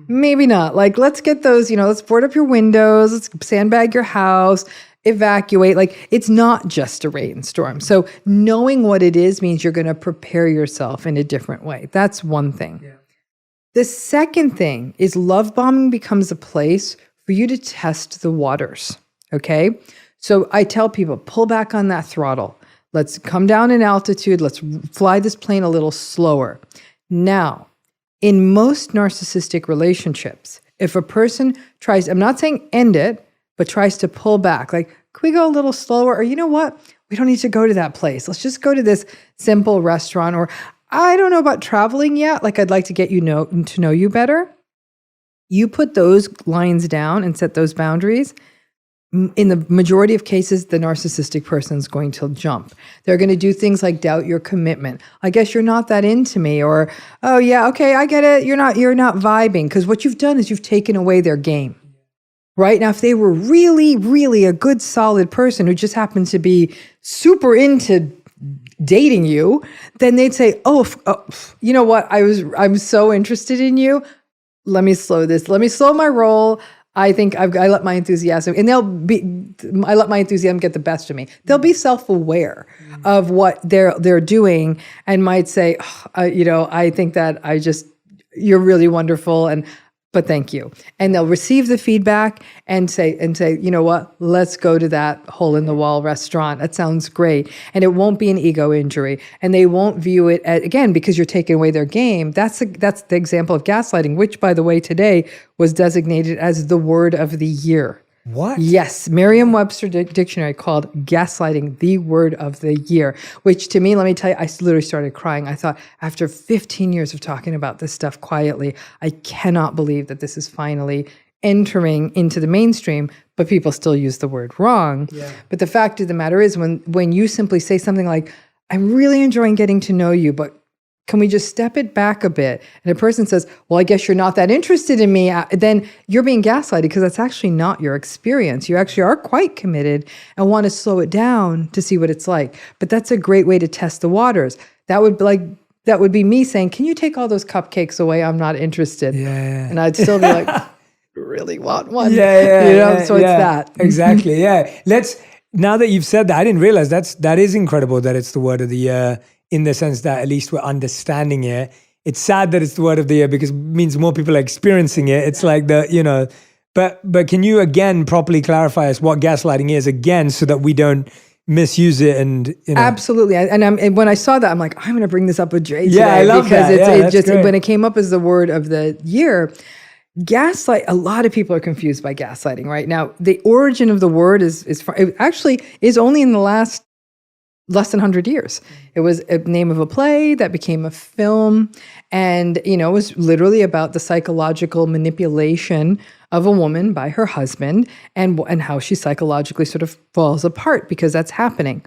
maybe not. Like, let's get those, let's board up your windows, let's sandbag your house, evacuate. Like, it's not just a rainstorm. So knowing what it is means you're going to prepare yourself in a different way. That's one thing. Yeah. The second thing is love bombing becomes a place for you to test the waters. Okay. So I tell people, pull back on that throttle. Let's come down in altitude. Let's fly this plane a little slower. Now, in most narcissistic relationships, if a person tries, I'm not saying end it, but tries to pull back, like, can we go a little slower? Or you know what? We don't need to go to that place. Let's just go to this simple restaurant. Or I don't know about traveling yet. Like, I'd like to get to know you better. You put those lines down and set those boundaries. In the majority of cases, the narcissistic person is going to jump. They're going to do things like doubt your commitment. I guess you're not that into me, or, oh yeah, okay, I get it. You're not vibing, because what you've done is you've taken away their game. Right? Now, if they were really, really a good, solid person who just happened to be super into dating you, then they'd say, oh, you know what? I'm so interested in you. let me slow this. Let me slow my roll. I think I let my enthusiasm, and I let my enthusiasm get the best of me. They'll be self-aware of what they're doing and might say, I think that you're really wonderful, but thank you. And they'll receive the feedback and say, you know what, let's go to that hole in the wall restaurant. That sounds great. And it won't be an ego injury. And they won't view it again, because you're taking away their game. That's the example of gaslighting, which, by the way, today was designated as the word of the year. What? Yes. Merriam-Webster dictionary called gaslighting the word of the year, which to me, let me tell you, I literally started crying. I thought, after 15 years of talking about this stuff quietly, I cannot believe that this is finally entering into the mainstream, but people still use the word wrong. Yeah. But the fact of the matter is, when you simply say something like, I'm really enjoying getting to know you, but can we just step it back a bit? And a person says, well, I guess you're not that interested in me. Then you're being gaslighted, because that's actually not your experience. You actually are quite committed and want to slow it down to see what it's like. But that's a great way to test the waters. That would be me saying, can you take all those cupcakes away? I'm not interested. Yeah. And I'd still be like, really want one. Yeah. So it's that. Exactly. Yeah. Now that you've said that, I didn't realize that is incredible that it's the word of the year, in the sense that at least we're understanding it. It's sad that it's the word of the year, because it means more people are experiencing it. It's like but can you again properly clarify us what gaslighting is again, so that we don't misuse it? And Absolutely. And when I saw that, I'm like, I'm going to bring this up with Jay today. I love because that. When it came up as the word of the year, a lot of people are confused by gaslighting right now. The origin of the word it actually is only in the less than 100 years. It was a name of a play that became a film, and it was literally about the psychological manipulation of a woman by her husband, and how she psychologically sort of falls apart because that's happening.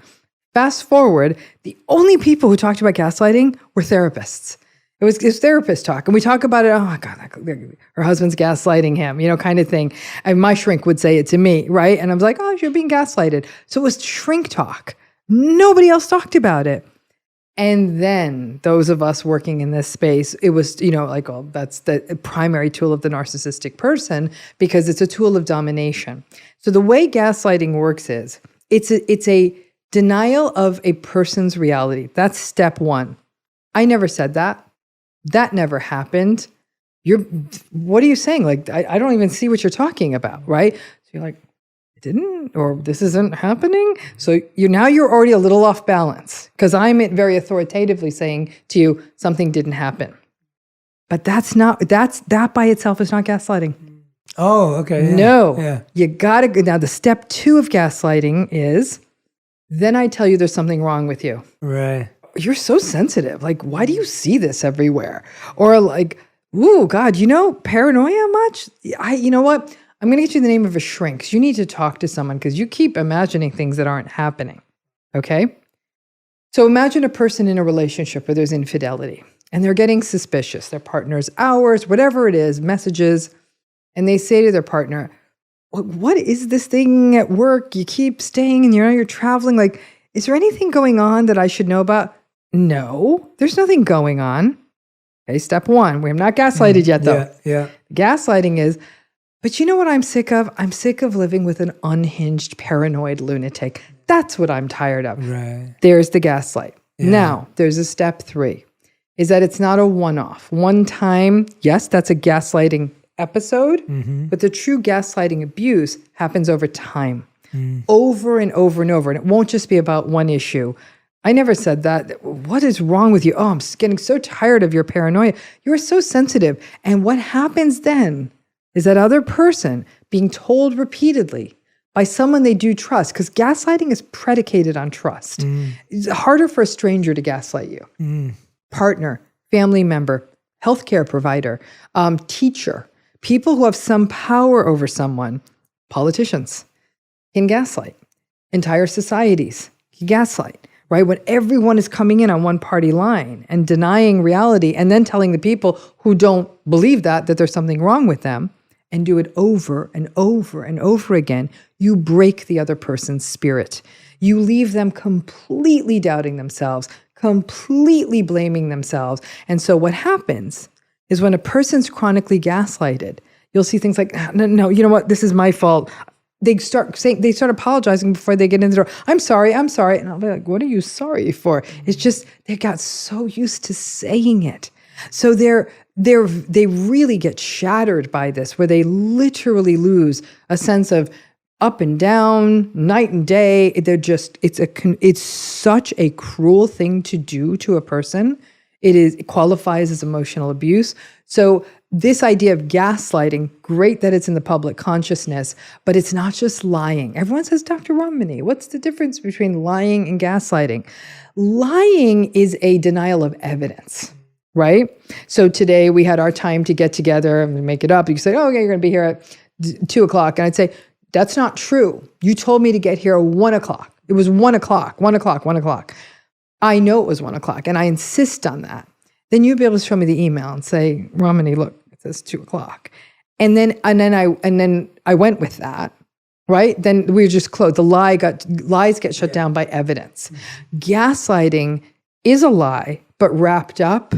Fast forward, the only people who talked about gaslighting were therapists. It was therapist talk. And we talk about it, oh my God, her husband's gaslighting him, kind of thing. And my shrink would say it to me, right? And I was like, oh, you're being gaslighted. So it was shrink talk. Nobody else talked about it. And then those of us working in this space, it was, that's the primary tool of the narcissistic person, because it's a tool of domination. So the way gaslighting works is it's a denial of a person's reality. That's step one. I never said that. That never happened. What are you saying? Like, I don't even see what you're talking about, right? So you're like, it didn't, or this isn't happening. So you're already a little off balance, because I'm very authoritatively saying to you, something didn't happen. But that by itself is not gaslighting. Oh, okay. Yeah. No. Yeah. You gotta, now the step 2 of gaslighting is, then I tell you there's something wrong with you. Right. You're so sensitive. Like, why do you see this everywhere? Or like, ooh, God, paranoia much? You know what? I'm going to get you the name of a shrink, 'cause you need to talk to someone, because you keep imagining things that aren't happening. Okay? So imagine a person in a relationship where there's infidelity, and they're getting suspicious. Their partner's hours, whatever it is, messages, and they say to their partner, what is this thing at work? You keep staying and you're traveling. Like, is there anything going on that I should know about? No, there's nothing going on. Okay, step 1. We're not gaslighted yet, though. Yeah. Gaslighting is, but you know what I'm sick of? I'm sick of living with an unhinged, paranoid lunatic. That's what I'm tired of. Right. There's the gaslight. Yeah. Now, there's a step 3, is that it's not a one-off. One time, yes, that's a gaslighting episode, but the true gaslighting abuse happens over time, over and over and over. And it won't just be about one issue. I never said that. What is wrong with you? Oh, I'm getting so tired of your paranoia. You're so sensitive. And what happens then is that other person being told repeatedly by someone they do trust, because gaslighting is predicated on trust. It's harder for a stranger to gaslight you. Partner, family member, healthcare provider, teacher, people who have some power over someone, politicians can gaslight. Entire societies can gaslight, right? When everyone is coming in on one party line and denying reality, and then telling the people who don't believe that there's something wrong with them, and do it over and over and over again, you break the other person's spirit. You leave them completely doubting themselves, completely blaming themselves. And so what happens is when a person's chronically gaslighted, you'll see things like, no, you know what? This is my fault. They start apologizing before they get in the door. I'm sorry. And I'll be like, what are you sorry for? It's just, they got so used to saying it. So they really get shattered by this, where they literally lose a sense of up and down, night and day. It's such a cruel thing to do to a person. It qualifies as emotional abuse. So this idea of gaslighting, great that it's in the public consciousness, but it's not just lying. Everyone says, Dr. Romani, what's the difference between lying and gaslighting? Lying is a denial of evidence, right? So today we had our time to get together and make it up. You say, oh, okay, you're going to be here at 2:00. And I'd say, that's not true. You told me to get here at 1:00. It was 1:00. I know it was 1:00, and I insist on that. Then you'd be able to show me the email and say, Romani, look, it says 2:00. And then I went with that, right? Then we were just closed. Lies get shut down by evidence. Gaslighting is a lie, but wrapped up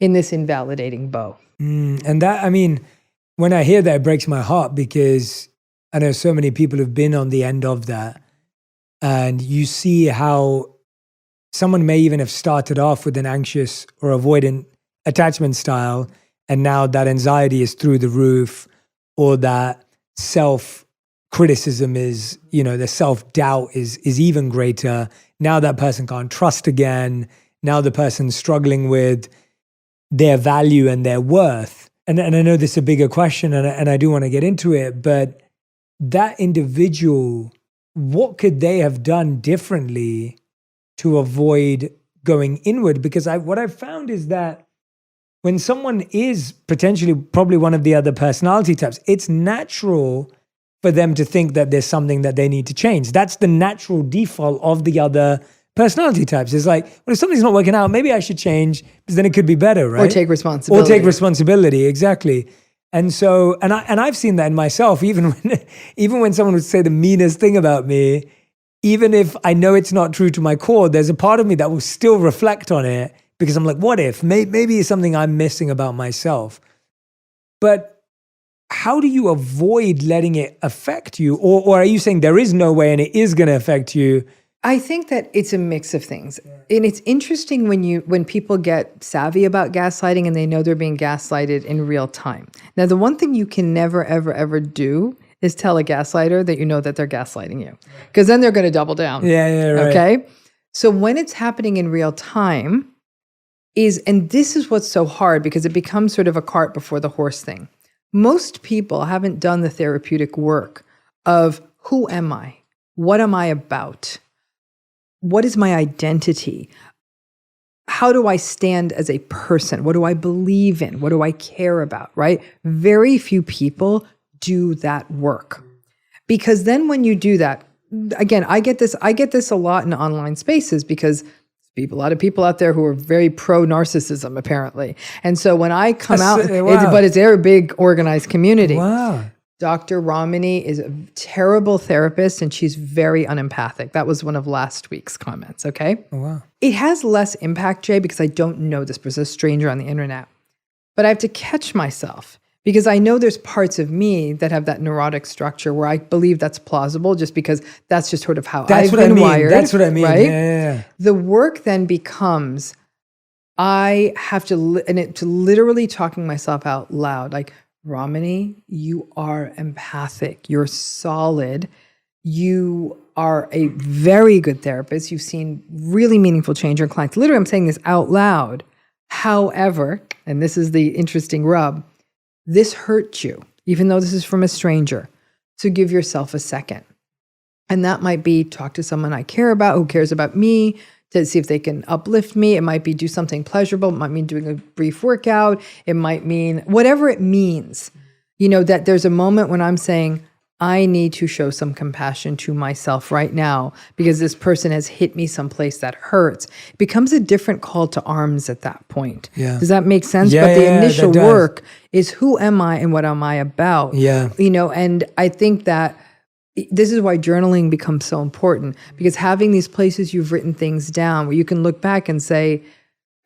in this invalidating bow. And that, I mean, when I hear that, it breaks my heart, because I know so many people have been on the end of that. And you see how someone may even have started off with an anxious or avoidant attachment style, and now that anxiety is through the roof, or that self-criticism is, the self-doubt is even greater. Now that person can't trust again. Now the person's struggling with their value and their worth. And I know this is a bigger question, and I do want to get into it, but that individual, what could they have done differently to avoid going inward? Because what I've found is that when someone is potentially probably one of the other personality types, it's natural for them to think that there's something that they need to change. That's the natural default of the other personality types. It's like, well, if something's not working out, maybe I should change, because then it could be better, right? Or take responsibility. Exactly. And so, and I've seen that in myself, even when someone would say the meanest thing about me, even if I know it's not true to my core, there's a part of me that will still reflect on it, because I'm like, what if? Maybe it's something I'm missing about myself. But how do you avoid letting it affect you? Or are you saying there is no way and it is going to affect you? I think that it's a mix of things. And it's interesting when people get savvy about gaslighting and they know they're being gaslighted in real time. Now, the one thing you can never, ever, ever do is tell a gaslighter that you know that they're gaslighting you, because then they're going to double down. Yeah, right. Okay? So when it's happening in real time and this is what's so hard, because it becomes sort of a cart before the horse thing. Most people haven't done the therapeutic work of, who am I? What am I about? What is my identity? How do I stand as a person? What do I believe in? What do I care about, right? Very few people do that work. Because then when you do that, again, I get this a lot in online spaces, because a lot of people out there who are very pro-narcissism, apparently. And so when I come out, they're a big organized community. Wow. Dr. Romani is a terrible therapist, and she's very unempathic. That was one of last week's comments, okay? Oh, wow. It has less impact, Jay, because I don't know this person's a stranger on the internet. But I have to catch myself, because I know there's parts of me that have that neurotic structure where I believe that's plausible, just because that's just sort of how I've been wired. That's what I mean, right? Yeah. The work then becomes, I have to literally talking myself out loud, like, Romani, you are empathic. You're solid. You are a very good therapist. You've seen really meaningful change in clients. Literally, I'm saying this out loud. However, and this is the interesting rub, this hurt you, even though this is from a stranger. So give yourself a second. And that might be talk to someone I care about, who cares about me, to see if they can uplift me. It might be do something pleasurable. It might mean doing a brief workout. It might mean whatever it means, that there's a moment when I'm saying, I need to show some compassion to myself right now, because this person has hit me someplace that hurts. It becomes a different call to arms at that point. Yeah. Does that make sense? Yeah, but the initial that does. work is, who am I and what am I about? Yeah. And I think that this is why journaling becomes so important, because having these places you've written things down where you can look back and say,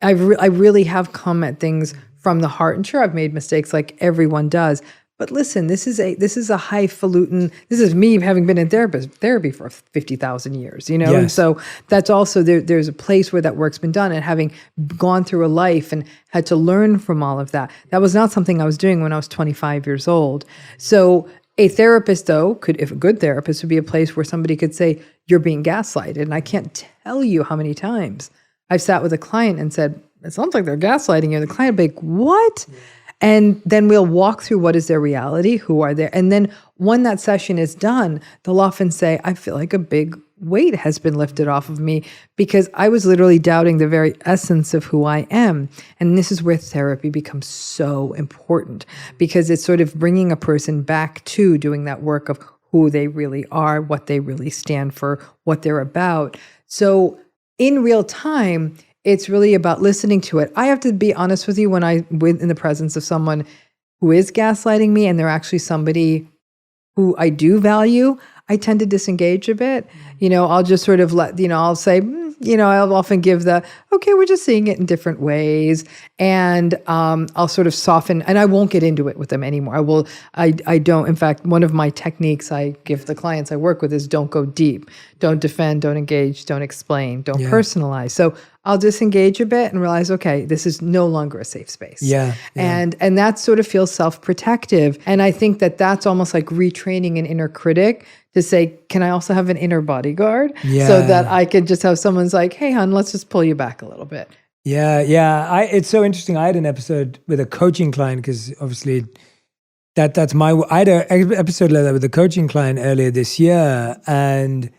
I really have come at things from the heart. And sure, I've made mistakes like everyone does. But listen, this is a highfalutin. This is me having been in therapy for 50,000 years, you know. Yes. And so that's also there's a place where that work's been done, and having gone through a life and had to learn from all of that. That was not something I was doing when I was 25 years old. So a therapist, though, if a good therapist, would be a place where somebody could say, "You're being gaslighted," and I can't tell you how many times I've sat with a client and said, "It sounds like they're gaslighting you." The client would be like, "What?" And then we'll walk through what is their reality, who are they. And then when that session is done, they'll often say, I feel like a big weight has been lifted off of me because I was literally doubting the very essence of who I am. And this is where therapy becomes so important, because it's sort of bringing a person back to doing that work of who they really are, what they really stand for, what they're about. So in real time, it's really about listening to it. I have to be honest with you, when in the presence of someone who is gaslighting me and they're actually somebody who I do value, I tend to disengage a bit. You know, I'll just sort of I'll say, I'll often give okay, we're just seeing it in different ways. And I'll sort of soften, and I won't get into it with them anymore. I don't, in fact, one of my techniques I give the clients I work with is don't go deep, don't defend, don't engage, don't explain, don't personalize. So I'll disengage a bit and realize, okay, this is no longer a safe space. Yeah. And that sort of feels self-protective. And I think that's almost like retraining an inner critic to say, can I also have an inner bodyguard? Yeah. So that I can just have someone's like, hey, hon, let's just pull you back a little bit. Yeah. It's so interesting. I had an episode with a coaching client, because obviously I had an episode like that with a coaching client earlier this year, and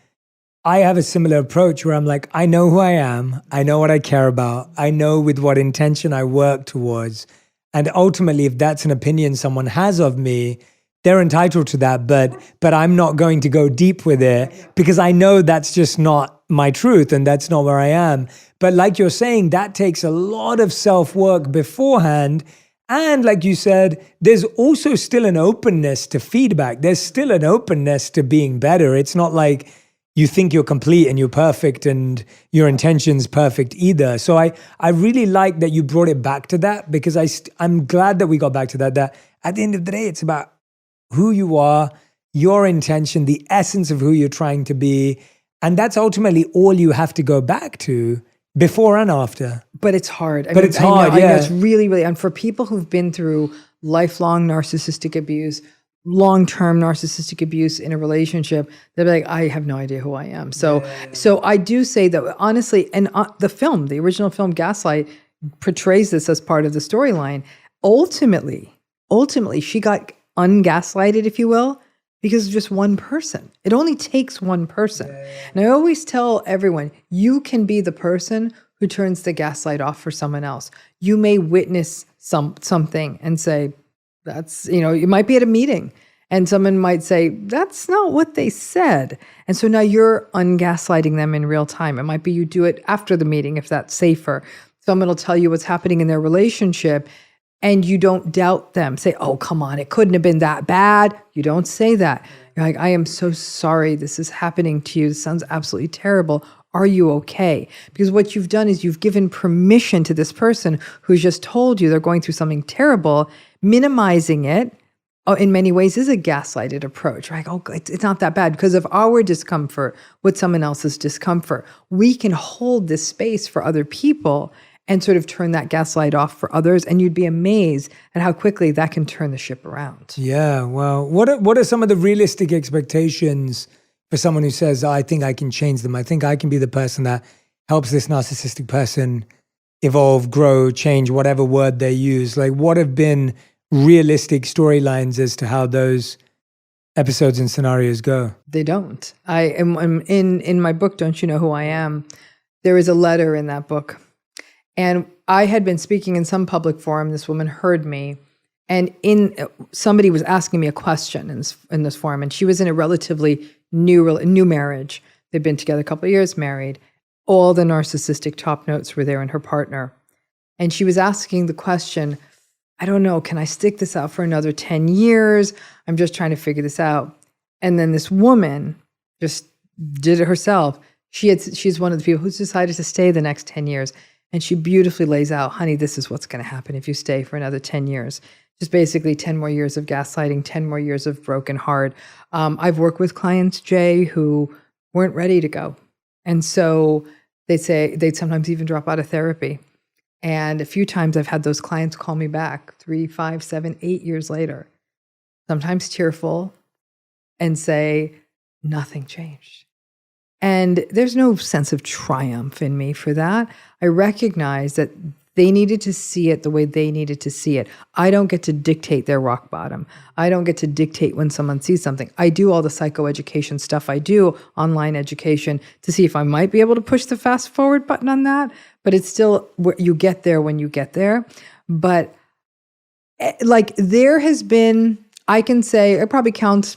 I have a similar approach where I'm like, I know who I am. I know what I care about. I know with what intention I work towards. And ultimately, if that's an opinion someone has of me, they're entitled to that. But I'm not going to go deep with it, because I know that's just not my truth and that's not where I am. But like you're saying, that takes a lot of self-work beforehand. And like you said, there's also still an openness to feedback. There's still an openness to being better. It's not like you think you're complete and you're perfect and your intention's perfect either. So I really like that you brought it back to that, because I'm glad that we got back to that at the end of the day, it's about who you are, your intention, the essence of who you're trying to be. And that's ultimately all you have to go back to, before and after. But it's hard. It's hard, I know it's really, really, and for people who've been through lifelong narcissistic abuse, long-term narcissistic abuse in a relationship, they're like, I have no idea who I am. So I do say that honestly, and the original film Gaslight portrays this as part of the storyline. Ultimately, she got ungaslighted, if you will, because of just one person. It only takes one person. And I always tell everyone, you can be the person who turns the gaslight off for someone else. You may witness something and say, that's, you might be at a meeting and someone might say, that's not what they said. And so now you're ungaslighting them in real time. It might be you do it after the meeting if that's safer. Someone will tell you what's happening in their relationship and you don't doubt them. Say, oh, come on, it couldn't have been that bad. You don't say that. You're like, I am so sorry this is happening to you. This sounds absolutely terrible. Are you okay? Because what you've done is you've given permission to this person who's just told you they're going through something terrible. Minimizing it in many ways is a gaslighted approach, right? Oh, it's not that bad because of our discomfort with someone else's discomfort. We can hold this space for other people and sort of turn that gaslight off for others. And you'd be amazed at how quickly that can turn the ship around. Yeah, well, what are some of the realistic expectations for someone who says, I think I can change them. I think I can be the person that helps this narcissistic person evolve, grow, change, whatever word they use. Like, what have been realistic storylines as to how those episodes and scenarios go? They don't. I am in my book, Don't You Know Who I Am? There is a letter in that book. And I had been speaking in some public forum. This woman heard me. And somebody was asking me a question in this forum. And she was in a relatively new marriage. They'd been together a couple of years, married. All the narcissistic top notes were there in her partner. And she was asking the question, I don't know, can I stick this out for another 10 years? I'm just trying to figure this out. And then this woman just did it herself. She's one of the people who's decided to stay the next 10 years. And she beautifully lays out, honey, this is what's going to happen if you stay for another 10 years. Just basically 10 more years of gaslighting, 10 more years of broken heart. I've worked with clients, Jay, who weren't ready to go. And so they'd sometimes even drop out of therapy. And a few times I've had those clients call me back 3, 5, 7, 8 years later, sometimes tearful, and say, nothing changed. And there's no sense of triumph in me for that. I recognize that they needed to see it the way they needed to see it. I don't get to dictate their rock bottom. I don't get to dictate when someone sees something. I do all the psychoeducation stuff. I do online education to see if I might be able to push the fast forward button on that. But it's still where you get there when you get there. But like there has been, I can say, I probably count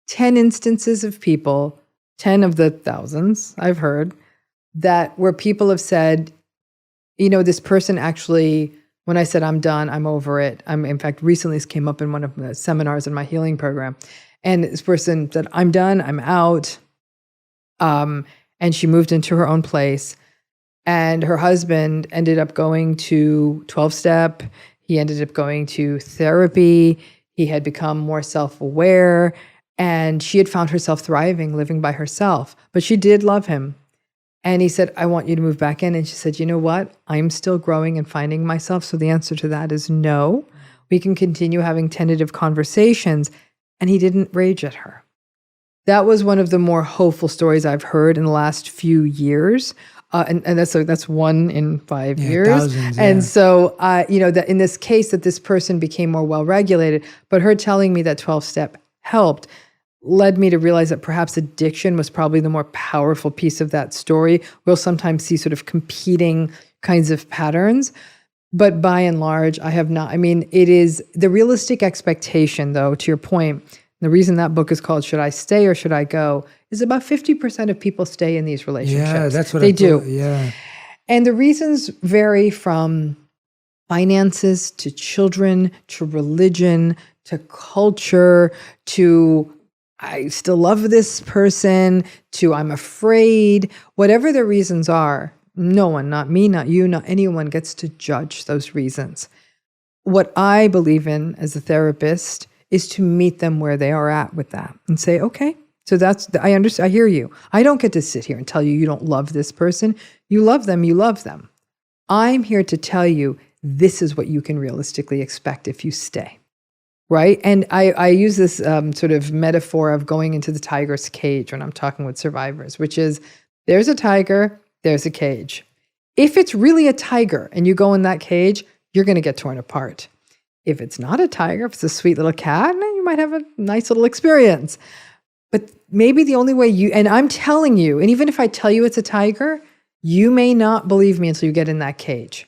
10 instances of people, 10 of the thousands I've heard, that where people have said, you know, this person actually, when I said, I'm done, I'm over it. In fact, recently this came up in one of the seminars in my healing program. And this person said, I'm done, I'm out. And she moved into her own place. And her husband ended up going to 12-step. He ended up going to therapy. He had become more self-aware. And she had found herself thriving, living by herself. But she did love him. And he said, I want you to move back in. And she said, you know what? I'm still growing and finding myself. So the answer to that is no. We can continue having tentative conversations. And he didn't rage at her. That was one of the more hopeful stories I've heard in the last few years. And that's 1 in 5 years. Thousands, yeah. And so, you know, that in this case that this person became more well-regulated, but her telling me that 12-step helped led me to realize that perhaps addiction was probably the more powerful piece of that story. We'll sometimes see sort of competing kinds of patterns, but by and large, I have not. I mean, it is the realistic expectation, though, to your point, the reason that book is called Should I Stay or Should I Go is about 50% of people stay in these relationships. Yeah, that's what they I thought, do. Yeah. And the reasons vary from finances to children to religion to culture to I still love this person, to I'm afraid, whatever the reasons are, no one, not me, not you, not anyone gets to judge those reasons. What I believe in as a therapist is to meet them where they are at with that and say, okay, so I understand, I hear you. I don't get to sit here and tell you don't love this person. You love them, you love them. I'm here to tell you this is what you can realistically expect if you stay. Right? And I use this sort of metaphor of going into the tiger's cage when I'm talking with survivors, which is there's a tiger, there's a cage. If it's really a tiger and you go in that cage, you're going to get torn apart. If it's not a tiger, if it's a sweet little cat, you might have a nice little experience. But maybe the only way and I'm telling you, and even if I tell you it's a tiger, you may not believe me until you get in that cage.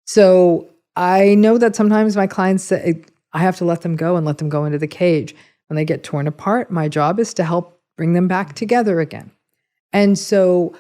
So I know that sometimes my clients say, I have to let them go and let them go into the cage. When they get torn apart, my job is to help bring them back together again. And so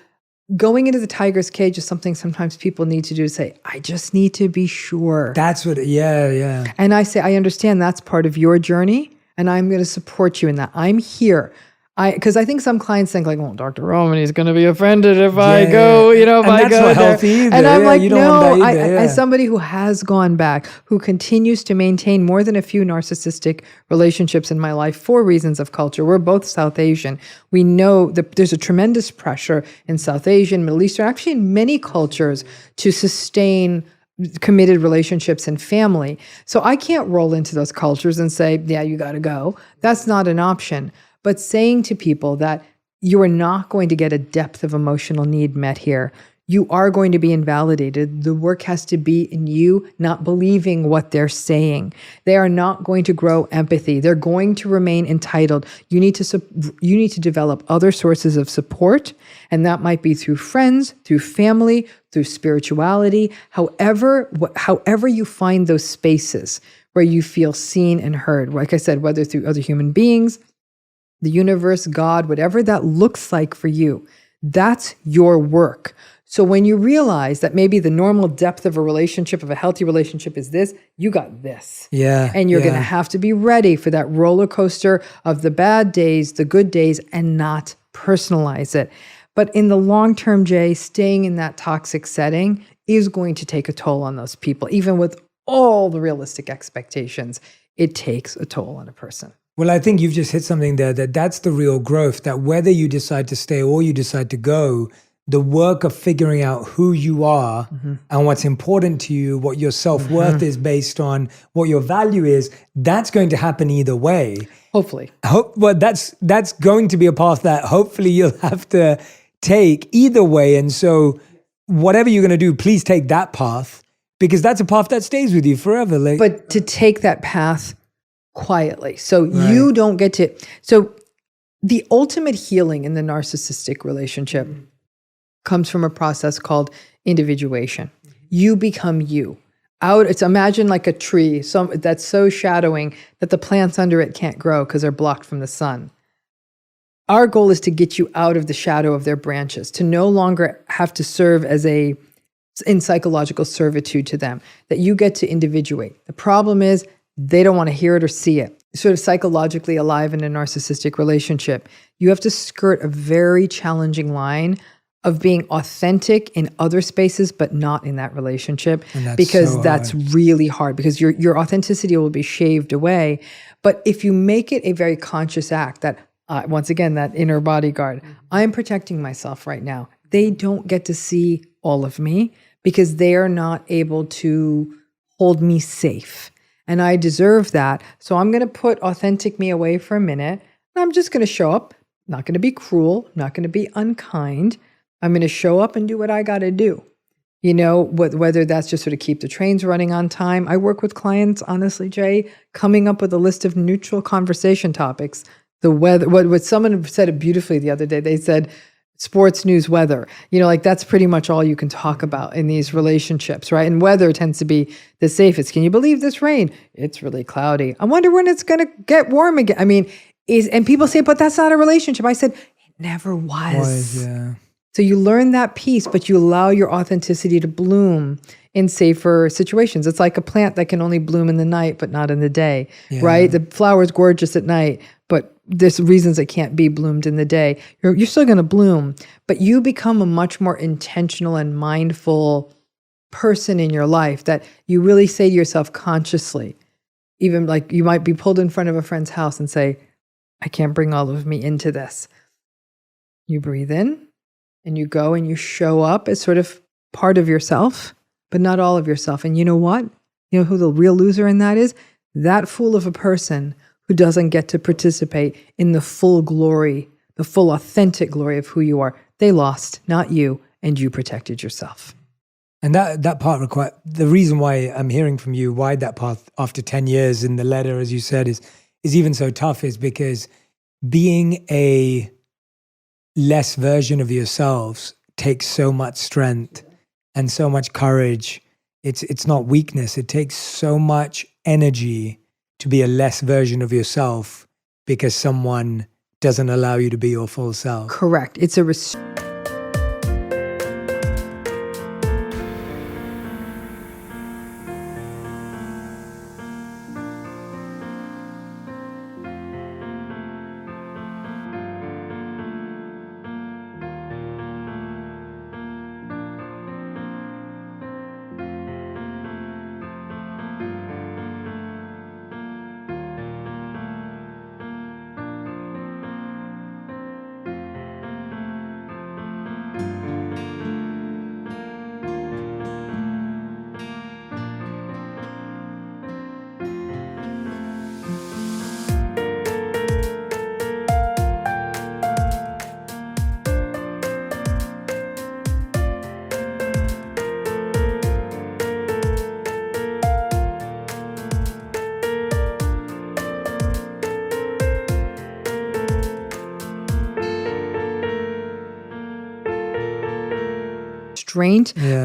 going into the tiger's cage is something sometimes people need to do to say, I just need to be sure. That's what, yeah. And I say, I understand that's part of your journey and I'm going to support you in that. I'm here. Because I think some clients think like, well, Dr. Roman, he's going to be offended if I go, if I go there. Either. And I'm like, you don't no, want that either, as somebody who has gone back, who continues to maintain more than a few narcissistic relationships in my life for reasons of culture. We're both South Asian. We know that there's a tremendous pressure in South Asian, Middle Eastern, actually in many cultures to sustain committed relationships and family. So I can't roll into those cultures and say, yeah, you got to go. That's not an option. But saying to people that you are not going to get a depth of emotional need met here. You are going to be invalidated. The work has to be in you not believing what they're saying. They are not going to grow empathy. They're going to remain entitled. You need to develop other sources of support, and that might be through friends, through family, through spirituality. However you find those spaces where you feel seen and heard. Like I said, whether through other human beings, the universe, God, whatever that looks like for you, that's your work. So when you realize that maybe the normal depth of a relationship, of a healthy relationship is this, you got this. Yeah. And you're going to have to be ready for that roller coaster of the bad days, the good days, and not personalize it. But in the long term, Jay, staying in that toxic setting is going to take a toll on those people. Even with all the realistic expectations, it takes a toll on a person. Well, I think you've just hit something there, that's the real growth, that whether you decide to stay or you decide to go, the work of figuring out who you are and what's important to you, what your self-worth is based on, what your value is, that's going to happen either way. Hopefully. Well, that's going to be a path that hopefully you'll have to take either way. And so whatever you're going to do, please take that path, because that's a path that stays with you forever. But to take that path quietly. So you don't get to, so the ultimate healing in the narcissistic relationship comes from a process called individuation. You become you. It's imagine like a tree, that's so shadowing that the plants under it can't grow because they're blocked from the sun. Our goal is to get you out of the shadow of their branches, to no longer have to serve in psychological servitude to them, that you get to individuate. The problem is they don't want to hear it or see it. Sort of psychologically alive in a narcissistic relationship, you have to skirt a very challenging line of being authentic in other spaces, but not in that relationship, because that's really hard, because your authenticity will be shaved away. But if you make it a very conscious act that, once again, that inner bodyguard, I'm protecting myself right now. They don't get to see all of me because they are not able to hold me safe. And I deserve that. So I'm going to put authentic me away for a minute. And I'm just going to show up, not going to be cruel, not going to be unkind. I'm going to show up and do what I got to do. You know, whether that's just sort of keep the trains running on time. I work with clients, honestly, Jay, coming up with a list of neutral conversation topics. The weather, what someone said it beautifully the other day, they said, sports, news, weather. You know, like that's pretty much all you can talk about in these relationships, right? And weather tends to be the safest. Can you believe this rain? It's really cloudy. I wonder when it's going to get warm again. I mean, and people say, but that's not a relationship. I said, it never was. Yeah. So you learn that piece, but you allow your authenticity to bloom in safer situations. It's like a plant that can only bloom in the night, but not in the day, right? The flower's gorgeous at night, but there's reasons it can't be bloomed in the day. You're still going to bloom, but you become a much more intentional and mindful person in your life, that you really say to yourself consciously, even like you might be pulled in front of a friend's house and say, I can't bring all of me into this. You breathe in and you go and you show up as sort of part of yourself, but not all of yourself. And you know what? You know who the real loser in that is? That fool of a person who doesn't get to participate in the full glory, the full authentic glory of who you are. They lost, not you, and you protected yourself. And that part the reason why I'm hearing from you, why that path after 10 years in the letter, as you said, is even so tough, is because being a less version of yourselves takes so much strength and so much courage. It's not weakness. It takes so much energy to be a less version of yourself because someone doesn't allow you to be your full self. Correct. It's a restraint,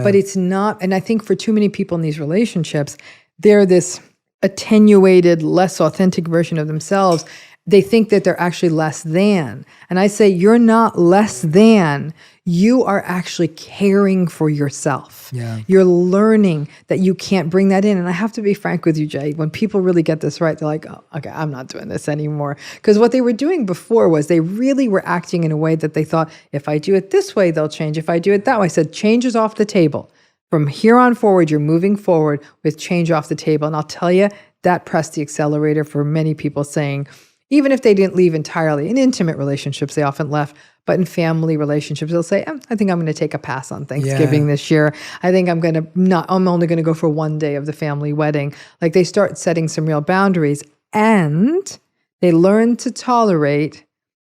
but it's not. And I think for too many people in these relationships, they're this attenuated, less authentic version of themselves. They think that they're actually less than. And I say, you're not less than. You are actually caring for yourself. Yeah. You're learning that you can't bring that in. And I have to be frank with you, Jay, when people really get this right, they're like, oh, okay, I'm not doing this anymore. Because what they were doing before was they really were acting in a way that they thought, if I do it this way, they'll change. If I do it that way, I said, change is off the table. From here on forward, you're moving forward with change off the table. And I'll tell you, that pressed the accelerator for many people, saying, even if they didn't leave entirely, in intimate relationships, they often left, but in family relationships, they'll say, I think I'm going to take a pass on Thanksgiving this year. I think I'm only going to go for one day of the family wedding. Like, they start setting some real boundaries, and they learn to tolerate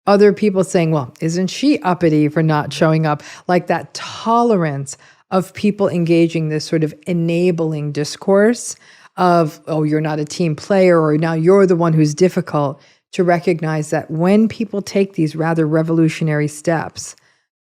other people saying, well, isn't she uppity for not showing up? Like, that tolerance of people engaging this sort of enabling discourse of, oh, you're not a team player, or now you're the one who's difficult, to recognize that when people take these rather revolutionary steps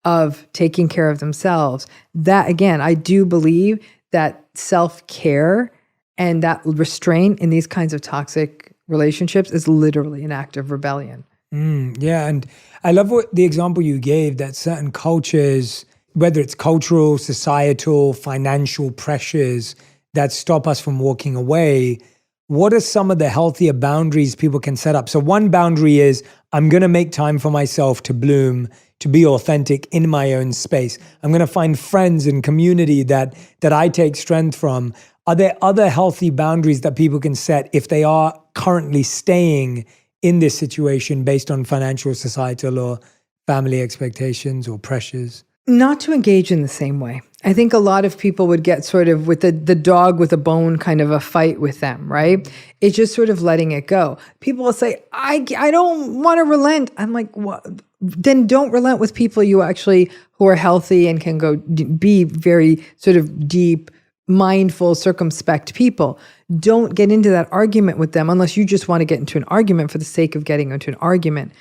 of taking care of themselves, that, again, I do believe that self-care and that restraint in these kinds of toxic relationships is literally an act of rebellion. Yeah, and I love the example you gave, that certain cultures, whether it's cultural, societal, financial pressures that stop us from walking away, what are some of the healthier boundaries people can set up? So one boundary is, I'm going to make time for myself to bloom, to be authentic in my own space. I'm going to find friends and community that I take strength from. Are there other healthy boundaries that people can set if they are currently staying in this situation based on financial, societal, or family expectations or pressures? Not to engage in the same way. I think a lot of people would get sort of with the dog with a bone kind of a fight with them, right? It's just sort of letting it go. People will say, I don't want to relent. I'm like, what? Then don't relent with people who are healthy and can go be very sort of deep, mindful, circumspect people. Don't get into that argument with them unless you just want to get into an argument for the sake of getting into an argument.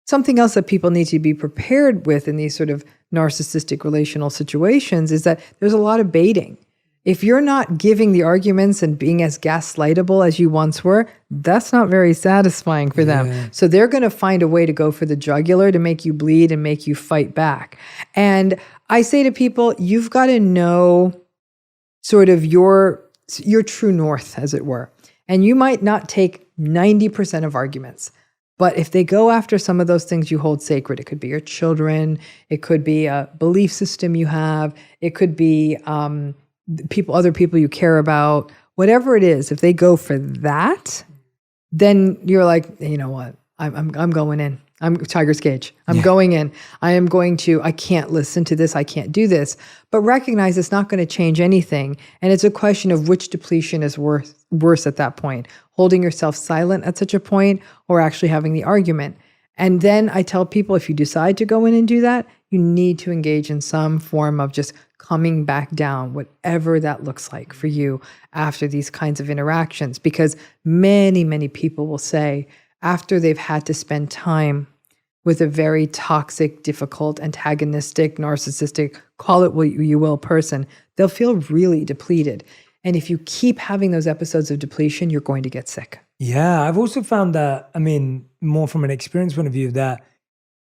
Something else that people need to be prepared with in these sort of narcissistic relational situations is that there's a lot of baiting. If you're not giving the arguments and being as gaslightable as you once were, that's not very satisfying for them. So they're going to find a way to go for the jugular to make you bleed and make you fight back. And I say to people, you've got to know sort of your true north, as it were. And you might not take 90% of arguments. But if they go after some of those things you hold sacred, it could be your children, it could be a belief system you have, it could be other people you care about, whatever it is. If they go for that, then you're like, you know what? I'm going in. I'm Tiger's Cage. I'm going in. I can't listen to this. I can't do this. But recognize it's not going to change anything. And it's a question of which depletion is worse at that point. Holding yourself silent at such a point, or actually having the argument. And then I tell people, if you decide to go in and do that, you need to engage in some form of just coming back down, whatever that looks like for you after these kinds of interactions. Because many, many people will say, after they've had to spend time with a very toxic, difficult, antagonistic, narcissistic, call it what you will, person, they'll feel really depleted. And if you keep having those episodes of depletion, you're going to get sick. Yeah, I've also found that, more from an experience point of view, that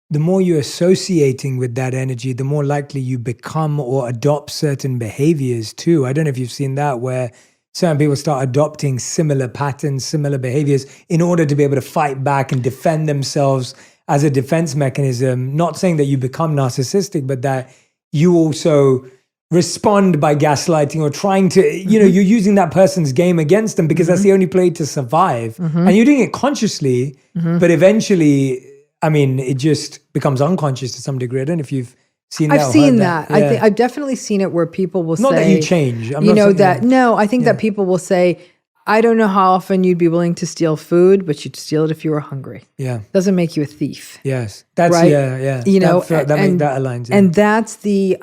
the more you're associating with that energy, the more likely you become or adopt certain behaviors too. I don't know if you've seen that, where certain people start adopting similar patterns, similar behaviors in order to be able to fight back and defend themselves as a defense mechanism. Not saying that you become narcissistic, but that you also respond by gaslighting or trying to, you're using that person's game against them because that's the only play to survive. And you're doing it consciously, but eventually, it just becomes unconscious to some degree. I don't know if you've seen that. I've seen that. Yeah. I've definitely seen it where people will not say, that you change. I think that people will say, I don't know how often you'd be willing to steal food, but you'd steal it if you were hungry. Yeah. Doesn't make you a thief. Yes. That's right. Yeah. That aligns. Yeah. And that's the,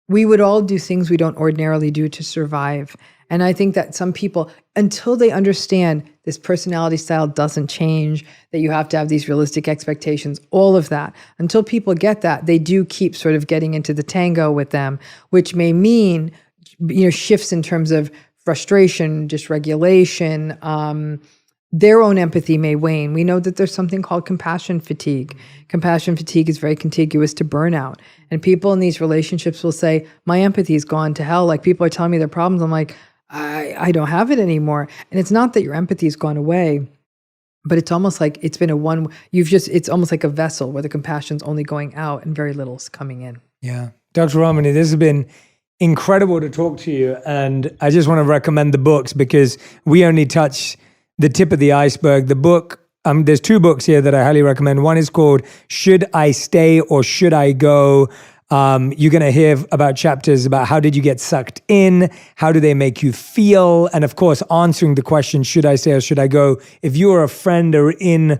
we would all do things we don't ordinarily do to survive. And I think that some people, until they understand this personality style doesn't change, that you have to have these realistic expectations, all of that, until people get that, they do keep sort of getting into the tango with them, which may mean, shifts in terms of frustration, dysregulation, their own empathy may wane. We know that there's something called compassion fatigue. Compassion fatigue is very contiguous to burnout. And people in these relationships will say, my empathy has gone to hell. Like, people are telling me their problems. I'm like, I don't have it anymore. And it's not that your empathy has gone away, but it's almost like it's been it's almost like a vessel where the compassion's only going out and very little's coming in. Yeah. Dr. Ramani, this has been incredible to talk to you. And I just want to recommend the books because we only touch the tip of the iceberg. The book, there's two books here that I highly recommend. One is called Should I Stay or Should I Go? You're going to hear about chapters about how did you get sucked in? How do they make you feel? And of course, answering the question, should I stay or should I go? If you are a friend or in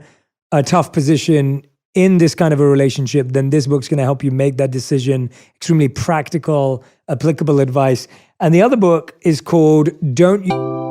a tough position in this kind of a relationship, then this book's going to help you make that decision. Extremely practical, applicable advice. And the other book is called Don't You...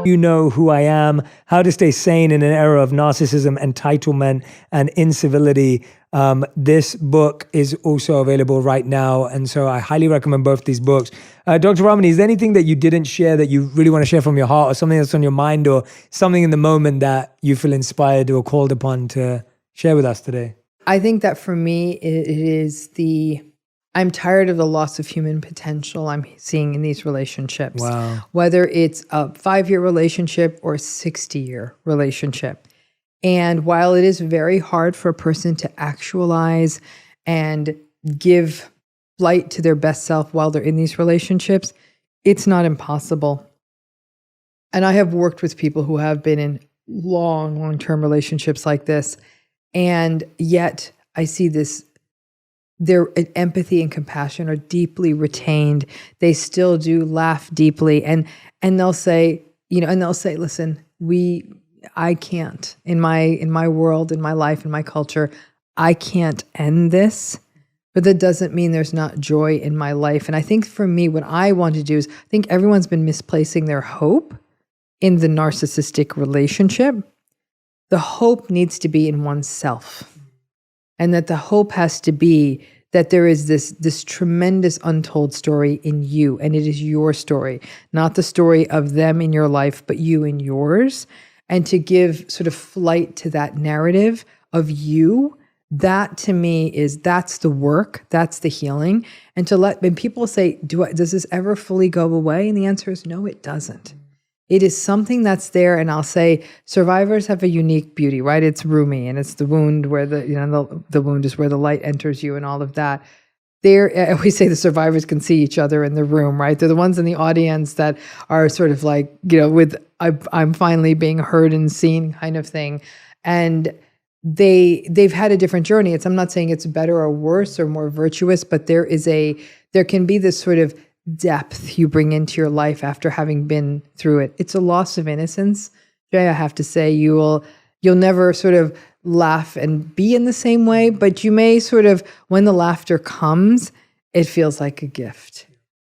You know who I am, how to stay sane in an era of narcissism, entitlement, and incivility. This book is also available right now. And so I highly recommend both these books. Dr. Ramani, is there anything that you didn't share that you really want to share from your heart, or something that's on your mind, or something in the moment that you feel inspired or called upon to share with us today? I think that for me, it is I'm tired of the loss of human potential I'm seeing in these relationships. Wow. Whether it's a 5-year relationship or a 60-year relationship. And while it is very hard for a person to actualize and give light to their best self while they're in these relationships, it's not impossible. And I have worked with people who have been in long-term relationships like this. And yet I see their empathy and compassion are deeply retained. They still do laugh deeply. And they'll say, listen, I can't, in my world, in my life, in my culture, I can't end this, but that doesn't mean there's not joy in my life. And I think for me, what I want to do is, I think everyone's been misplacing their hope in the narcissistic relationship. The hope needs to be in oneself. And that the hope has to be that there is this tremendous untold story in you, and it is your story, not the story of them in your life, but you in yours. And to give sort of flight to that narrative of you, that to me that's the work, that's the healing. And when people say, does this ever fully go away? And the answer is no, it doesn't. It is something that's there, and I'll say survivors have a unique beauty, right? It's roomy, and it's the wound where the wound is where the light enters you, and all of that. I always say the survivors can see each other in the room, right? They're the ones in the audience that are sort of like, with I'm finally being heard and seen kind of thing, and they've had a different journey. I'm not saying it's better or worse or more virtuous, but there can be this sort of depth you bring into your life after having been through it. It's a loss of innocence. Jay, I have to say, you'll never sort of laugh and be in the same way, but you may sort of, when the laughter comes, it feels like a gift.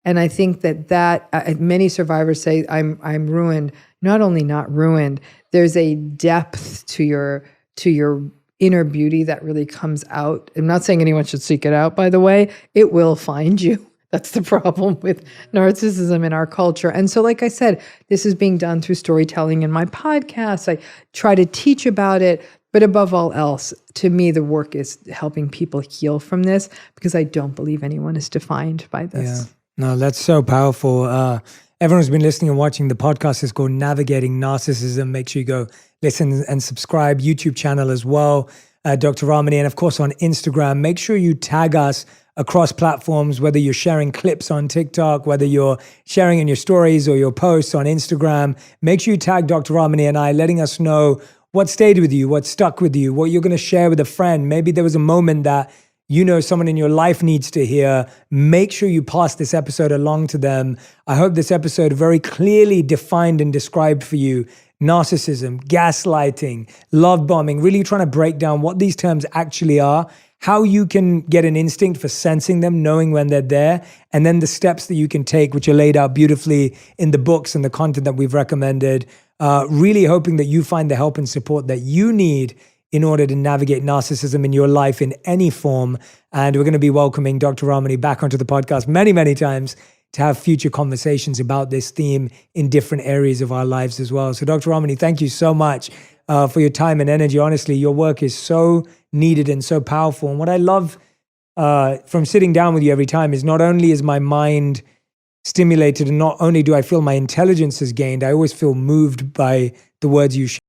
And I think that many survivors say, I'm ruined. Not only not ruined, there's a depth to your inner beauty that really comes out. I'm not saying anyone should seek it out, by the way. It will find you. That's the problem with narcissism in our culture. And so, like I said, this is being done through storytelling in my podcast. I try to teach about it. But above all else, to me, the work is helping people heal from this, because I don't believe anyone is defined by this. Yeah. No, that's so powerful. Everyone who's been listening and watching, the podcast is called Navigating Narcissism. Make sure you go listen and subscribe. YouTube channel as well, Dr. Ramani. And of course on Instagram, make sure you tag us across platforms, whether you're sharing clips on TikTok, whether you're sharing in your stories or your posts on Instagram. Make sure you tag Dr. Ramani and I, letting us know what stayed with you, what stuck with you, what you're going to share with a friend. Maybe there was a moment that you know someone in your life needs to hear. Make sure you pass this episode along to them. I hope this episode very clearly defined and described for you narcissism, gaslighting, love bombing, really trying to break down what these terms actually are, how you can get an instinct for sensing them, knowing when they're there, and then the steps that you can take, which are laid out beautifully in the books and the content that we've recommended. Really hoping that you find the help and support that you need in order to navigate narcissism in your life in any form. And we're going to be welcoming Dr. Ramani back onto the podcast many, many times to have future conversations about this theme in different areas of our lives as well. So Dr. Ramani, thank you so much for your time and energy. Honestly, your work is so needed and so powerful. And what I love from sitting down with you every time is not only is my mind stimulated and not only do I feel my intelligence is gained, I always feel moved by the words you share.